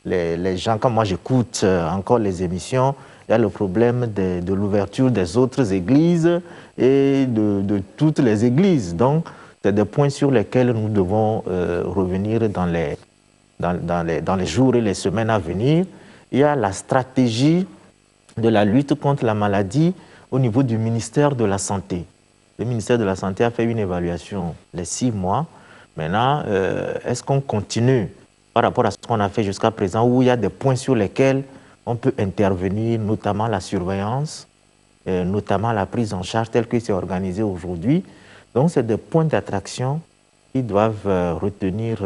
les gens, quand moi j'écoute encore les émissions, il y a le problème de l'ouverture des autres églises et de toutes les églises. Donc, c'est des points sur lesquels nous devons revenir dans les jours et les semaines à venir. Il y a la stratégie de la lutte contre la maladie au niveau du ministère de la Santé. Le ministère de la Santé a fait une évaluation les 6 mois. Maintenant, est-ce qu'on continue par rapport à ce qu'on a fait jusqu'à présent, où il y a des points sur lesquels on peut intervenir, notamment la surveillance, notamment la prise en charge telle que c'est organisé aujourd'hui. Donc, c'est des points d'attraction qui doivent retenir,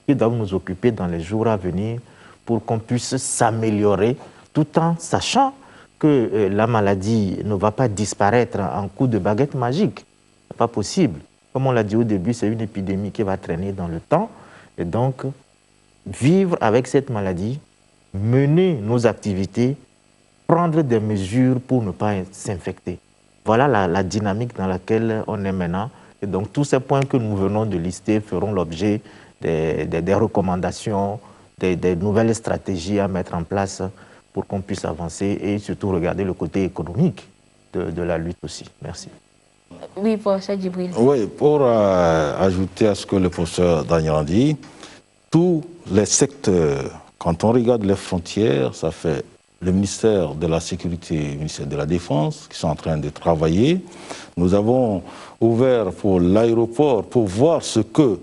qui doivent nous occuper dans les jours à venir pour qu'on puisse s'améliorer tout en sachant que la maladie ne va pas disparaître en coup de baguette magique. Ce n'est pas possible. Comme on l'a dit au début, c'est une épidémie qui va traîner dans le temps. Et donc, vivre avec cette maladie, mener nos activités, prendre des mesures pour ne pas s'infecter. Voilà la dynamique dans laquelle on est maintenant. Et donc, tous ces points que nous venons de lister feront l'objet des recommandations, des nouvelles stratégies à mettre en place pour qu'on puisse avancer et surtout regarder le côté économique de la lutte aussi. Merci. Oui, professeur Djibril. Oui, pour ajouter à ce que le professeur Daniel a dit, tous les secteurs, quand on regarde les frontières, ça fait le ministère de la Sécurité, le ministère de la Défense qui sont en train de travailler. Nous avons ouvert pour l'aéroport pour voir ce que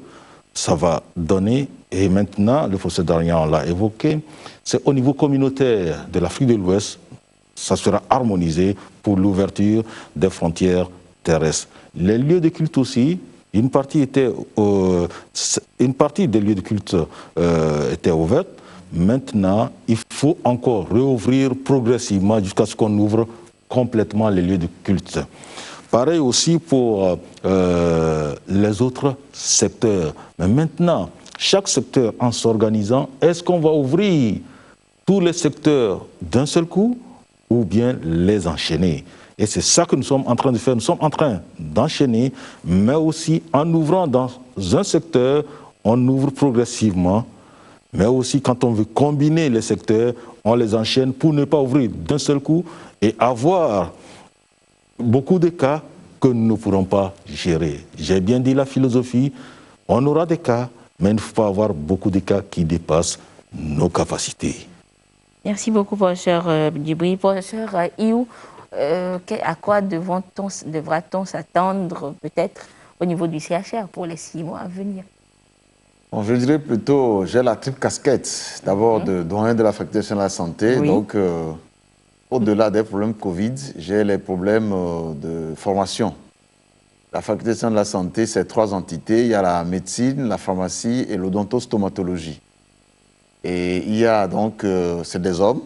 ça va donner. Et maintenant, le professeur Daniel l'a évoqué, c'est au niveau communautaire de l'Afrique de l'Ouest, ça sera harmonisé pour l'ouverture des frontières terrestres. Les lieux de culte aussi, une partie des lieux de culte était ouverte. Maintenant, il faut encore réouvrir progressivement jusqu'à ce qu'on ouvre complètement les lieux de culte. Pareil aussi pour les autres secteurs. Mais maintenant, chaque secteur en s'organisant, est-ce qu'on va ouvrir tous les secteurs d'un seul coup ou bien les enchaîner? Et c'est ça que nous sommes en train de faire. Nous sommes en train d'enchaîner, mais aussi en ouvrant dans un secteur, on ouvre progressivement. Mais aussi quand on veut combiner les secteurs, on les enchaîne pour ne pas ouvrir d'un seul coup et avoir beaucoup de cas que nous ne pourrons pas gérer. J'ai bien dit la philosophie, on aura des cas, mais il ne faut pas avoir beaucoup de cas qui dépassent nos capacités. Merci beaucoup, professeur Djibril. Professeur Iou, à quoi devra-t-on s'attendre peut-être au niveau du CHR pour les 6 mois à venir? Bon, je dirais plutôt, j'ai la triple casquette, d'abord de doyen de la faculté de la santé, oui. Donc au-delà des problèmes Covid, j'ai les problèmes de formation. La faculté de la santé, c'est 3 entités, il y a la médecine, la pharmacie et l'odontostomatologie. Et il y a donc, c'est des hommes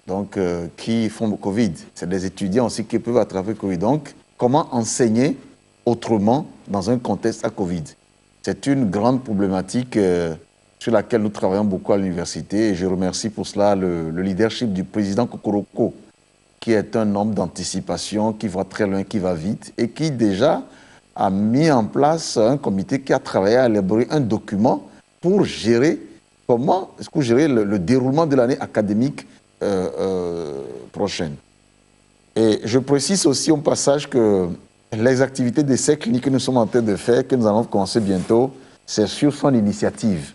donc, qui font le Covid, c'est des étudiants aussi qui peuvent attraper le Covid. Donc, comment enseigner autrement dans un contexte à Covid? C'est une grande problématique sur laquelle nous travaillons beaucoup à l'université et je remercie pour cela le leadership du président Kokoroko, qui est un homme d'anticipation, qui va très loin, qui va vite et qui déjà a mis en place un comité qui a travaillé à élaborer un document pour gérer comment est-ce que gérer le déroulement de l'année académique prochaine. Et je précise aussi au passage que les activités d'essais cliniques que nous sommes en train de faire, que nous allons commencer bientôt, c'est sur son initiative.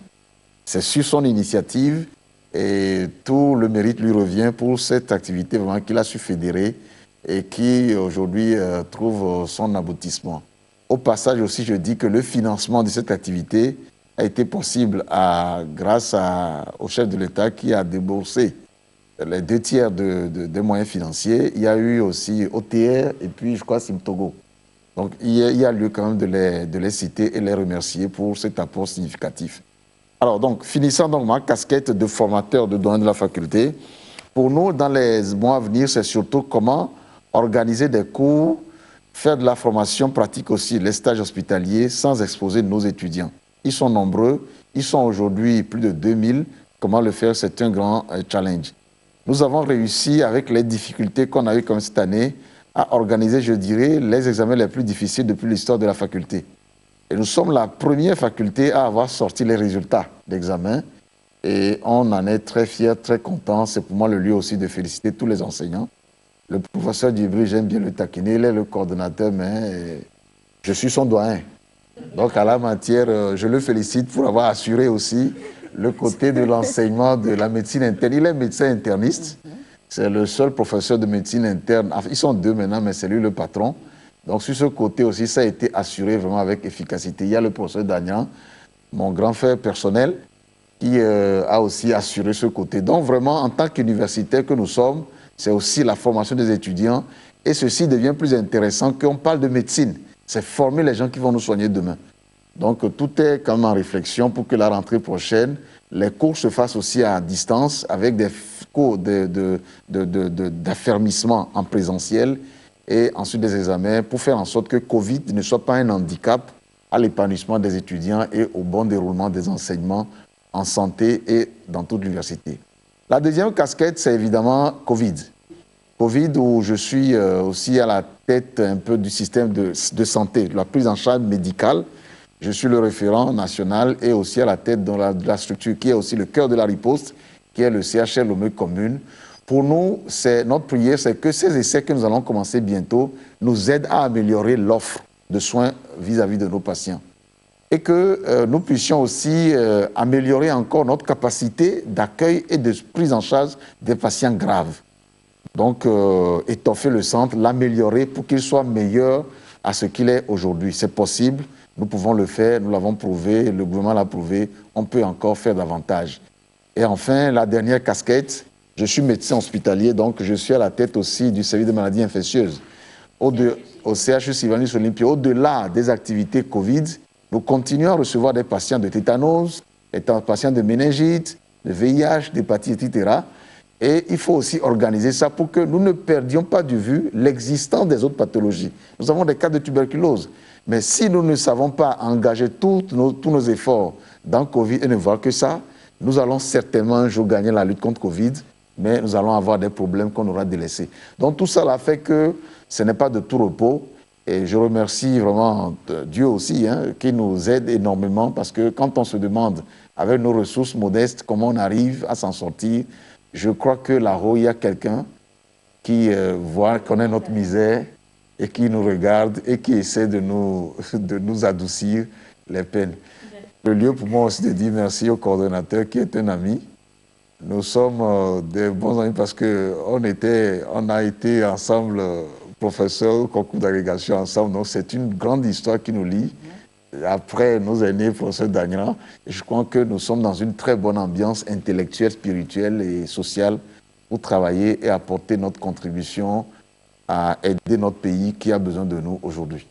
C'est sur son initiative et tout le mérite lui revient pour cette activité vraiment qu'il a su fédérer et qui aujourd'hui trouve son aboutissement. Au passage aussi, je dis que le financement de cette activité a été possible grâce au chef de l'État qui a déboursé les 2/3 des moyens financiers. Il y a eu aussi OTR et puis je crois Simtogo. Donc il y a lieu quand même de les citer et les remercier pour cet apport significatif. Alors donc, finissant donc ma casquette de formateur de doyen de la faculté, pour nous, dans les mois à venir, c'est surtout comment organiser des cours, faire de la formation pratique aussi, les stages hospitaliers, sans exposer nos étudiants. Ils sont nombreux, ils sont aujourd'hui plus de 2000 Comment le faire, c'est un grand challenge. Nous avons réussi, avec les difficultés qu'on a eues comme cette année, à organiser, je dirais, les examens les plus difficiles depuis l'histoire de la faculté. Et nous sommes la première faculté à avoir sorti les résultats d'examen. Et on en est très fiers, très contents. C'est pour moi le lieu aussi de féliciter tous les enseignants. Le professeur Djibril, j'aime bien le taquiner, il est le coordonnateur, mais je suis son doyen. Donc à la matière, je le félicite pour avoir assuré aussi le côté de l'enseignement de la médecine interne. Il est médecin interniste. C'est le seul professeur de médecine interne. Enfin, ils sont deux maintenant, mais c'est lui le patron. Donc sur ce côté aussi, ça a été assuré vraiment avec efficacité. Il y a le professeur Dagnan, mon grand frère personnel, qui a aussi assuré ce côté. Donc vraiment, en tant qu'universitaire que nous sommes, c'est aussi la formation des étudiants. Et ceci devient plus intéressant qu'on parle de médecine. C'est former les gens qui vont nous soigner demain. Donc tout est quand même en réflexion pour que la rentrée prochaine, les cours se fassent aussi à distance avec des cours d'affermissement en présentiel et ensuite des examens pour faire en sorte que Covid ne soit pas un handicap à l'épanouissement des étudiants et au bon déroulement des enseignements en santé et dans toute l'université. La deuxième casquette, c'est évidemment Covid. Covid où je suis aussi à la tête un peu du système de santé, de la prise en charge médicale. Je suis le référent national et aussi à la tête de la structure qui est aussi le cœur de la riposte, qui est le CHL Lomé Commune. Pour nous, notre prière, c'est que ces essais que nous allons commencer bientôt nous aident à améliorer l'offre de soins vis-à-vis de nos patients. Et que nous puissions aussi améliorer encore notre capacité d'accueil et de prise en charge des patients graves. Donc, étoffer le centre, l'améliorer pour qu'il soit meilleur à ce qu'il est aujourd'hui. C'est possible, nous pouvons le faire, nous l'avons prouvé, le gouvernement l'a prouvé, on peut encore faire davantage. Et enfin, la dernière casquette, je suis médecin hospitalier, donc je suis à la tête aussi du service de maladies infectieuses. Au CHU Sylvanus Olympia, au-delà des activités Covid, nous continuons à recevoir des patients de tétanos, des patients de méningite, de VIH, d'hépatite, etc. Et il faut aussi organiser ça pour que nous ne perdions pas de vue l'existence des autres pathologies. Nous avons des cas de tuberculose. Mais si nous ne savons pas engager tous nos efforts dans Covid et ne voir que ça, nous allons certainement un jour gagner la lutte contre Covid, mais nous allons avoir des problèmes qu'on aura délaissés. Donc tout ça a fait que ce n'est pas de tout repos. Et je remercie vraiment Dieu aussi, qui nous aide énormément, parce que quand on se demande, avec nos ressources modestes, comment on arrive à s'en sortir, je crois que là-haut, il y a quelqu'un qui voit, connaît notre misère et qui nous regarde et qui essaie de nous adoucir les peines. Le lieu pour moi aussi de dire merci au coordonnateur qui est un ami. Nous sommes des bons amis parce qu'on a été ensemble professeurs au concours d'agrégation ensemble. Donc c'est une grande histoire qui nous lie. Après nos aînés, professeur Dagnan, je crois que nous sommes dans une très bonne ambiance intellectuelle, spirituelle et sociale pour travailler et apporter notre contribution à aider notre pays qui a besoin de nous aujourd'hui.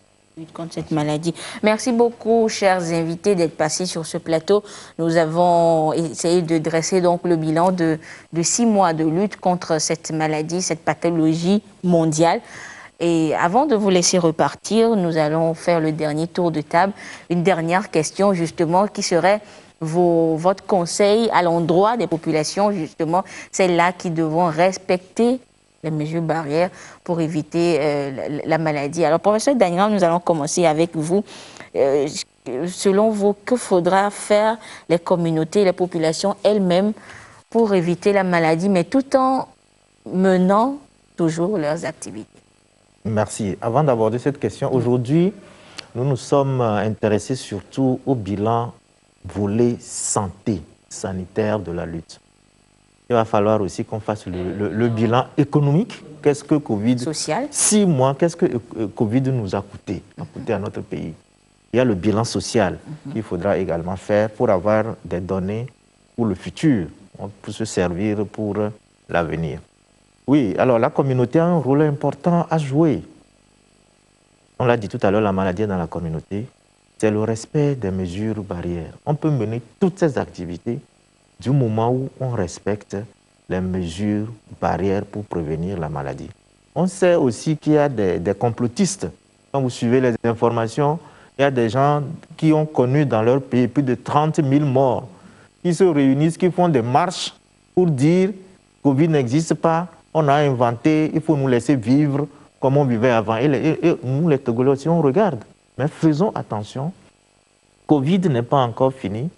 Contre cette maladie. Merci beaucoup, chers invités, d'être passés sur ce plateau. Nous avons essayé de dresser donc le bilan de 6 mois de lutte contre cette maladie, cette pathologie mondiale. Et avant de vous laisser repartir, nous allons faire le dernier tour de table. Une dernière question, justement, qui serait votre conseil à l'endroit des populations, justement, celles-là qui devront respecter les mesures barrières pour éviter la maladie. Alors, professeur Dagnan, nous allons commencer avec vous. Selon vous, que faudra faire les communautés, les populations elles-mêmes pour éviter la maladie, mais tout en menant toujours leurs activités? Merci. Avant d'aborder cette question, aujourd'hui, nous nous sommes intéressés surtout au bilan volet santé, sanitaire de la lutte. Il va falloir aussi qu'on fasse le bilan économique. Qu'est-ce que Covid... Social. 6 mois, qu'est-ce que Covid nous a coûté à notre pays? Il y a le bilan social qu'il faudra également faire pour avoir des données pour le futur, pour se servir pour l'avenir. Oui, alors la communauté a un rôle important à jouer. On l'a dit tout à l'heure, la maladie est dans la communauté. C'est le respect des mesures barrières. On peut mener toutes ces activités du moment où on respecte les mesures barrières pour prévenir la maladie. On sait aussi qu'il y a des complotistes. Quand vous suivez les informations, il y a des gens qui ont connu dans leur pays plus de 30 000 morts. qui se réunissent, qui font des marches pour dire Covid n'existe pas, on a inventé, il faut nous laisser vivre comme on vivait avant. Et nous, les Togolais aussi, on regarde. Mais faisons attention, Covid n'est pas encore fini.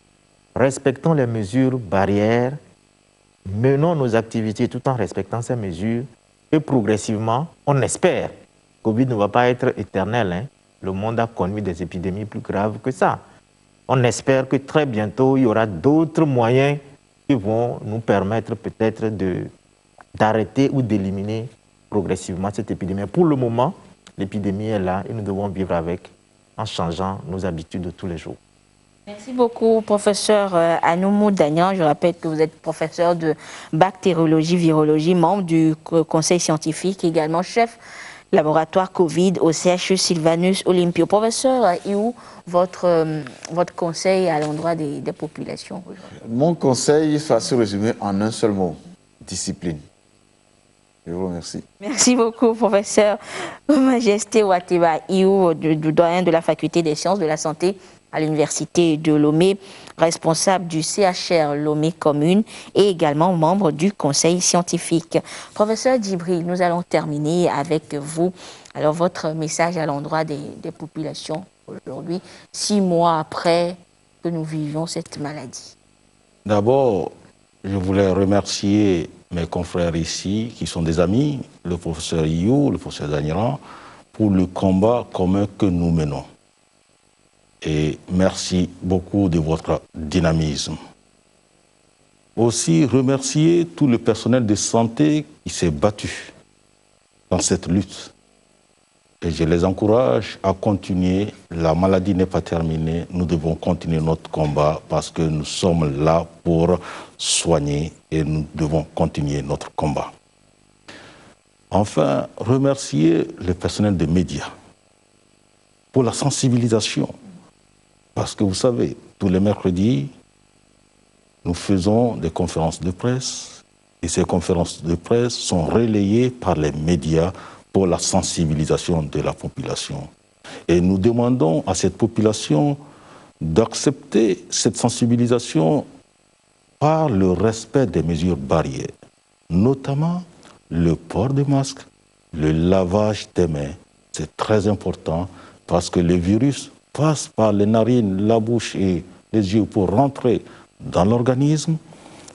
Respectons les mesures barrières, menons nos activités tout en respectant ces mesures et progressivement, on espère, Covid ne va pas être éternel. Hein. Le monde a connu des épidémies plus graves que ça. On espère que très bientôt, il y aura d'autres moyens qui vont nous permettre peut-être d'arrêter ou d'éliminer progressivement cette épidémie. Pour le moment, l'épidémie est là et nous devons vivre avec en changeant nos habitudes de tous les jours. Merci beaucoup, professeur Anoumou Dagnan. Je rappelle que vous êtes professeur de bactériologie, virologie, membre du conseil scientifique, également chef laboratoire Covid au CHU Sylvanus Olympio. Professeur Iou, votre conseil à l'endroit des populations aujourd'hui? Mon conseil va se résumer en un seul mot, discipline. Je vous remercie. Merci beaucoup, professeur Majesté Ouateba Iou, du doyen de la faculté des sciences de la santé à l'université de Lomé, responsable du CHR Lomé Commune et également membre du conseil scientifique. Professeur Djibril, nous allons terminer avec vous. Alors, votre message à l'endroit des populations aujourd'hui, 6 mois après que nous vivions cette maladie. D'abord, je voulais remercier mes confrères ici, qui sont des amis, le professeur Iou, le professeur Dagnan, pour le combat commun que nous menons. Et merci beaucoup de votre dynamisme. Aussi remercier tout le personnel de santé qui s'est battu dans cette lutte. Et je les encourage à continuer. La maladie n'est pas terminée. Nous devons continuer notre combat parce que nous sommes là pour soigner et nous devons continuer notre combat. Enfin, remercier le personnel des médias pour la sensibilisation. Parce que vous savez, tous les mercredis, nous faisons des conférences de presse et ces conférences de presse sont relayées par les médias pour la sensibilisation de la population. Et nous demandons à cette population d'accepter cette sensibilisation par le respect des mesures barrières, notamment le port des masques, le lavage des mains. C'est très important parce que le virus passe par les narines, la bouche et les yeux pour rentrer dans l'organisme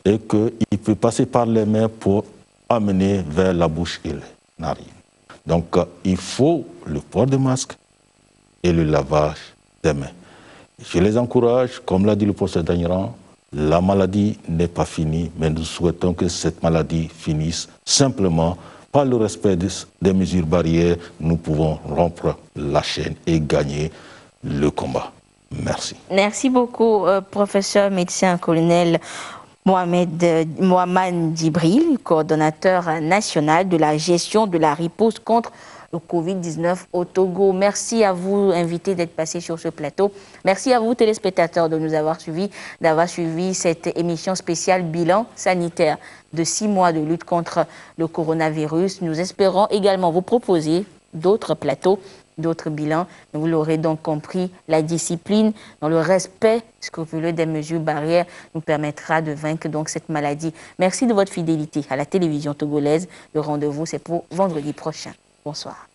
et qu'il peut passer par les mains pour amener vers la bouche et les narines. Donc, il faut le port de masque et le lavage des mains. Je les encourage, comme l'a dit le professeur Dagnan, la maladie n'est pas finie, mais nous souhaitons que cette maladie finisse simplement par le respect des mesures barrières. Nous pouvons rompre la chaîne et gagner le combat. Merci. Merci beaucoup, professeur médecin colonel Mohamed Djibril, coordonnateur national de la gestion de la riposte contre le Covid-19 au Togo. Merci à vous, invités, d'être passés sur ce plateau. Merci à vous, téléspectateurs, de nous avoir suivis, d'avoir suivi cette émission spéciale bilan sanitaire de 6 mois de lutte contre le coronavirus. Nous espérons également vous proposer d'autres plateaux, d'autres bilans. Vous l'aurez donc compris, la discipline dans le respect scrupuleux des mesures barrières nous permettra de vaincre donc cette maladie. Merci de votre fidélité à la télévision togolaise. Le rendez-vous, c'est pour vendredi prochain. Bonsoir.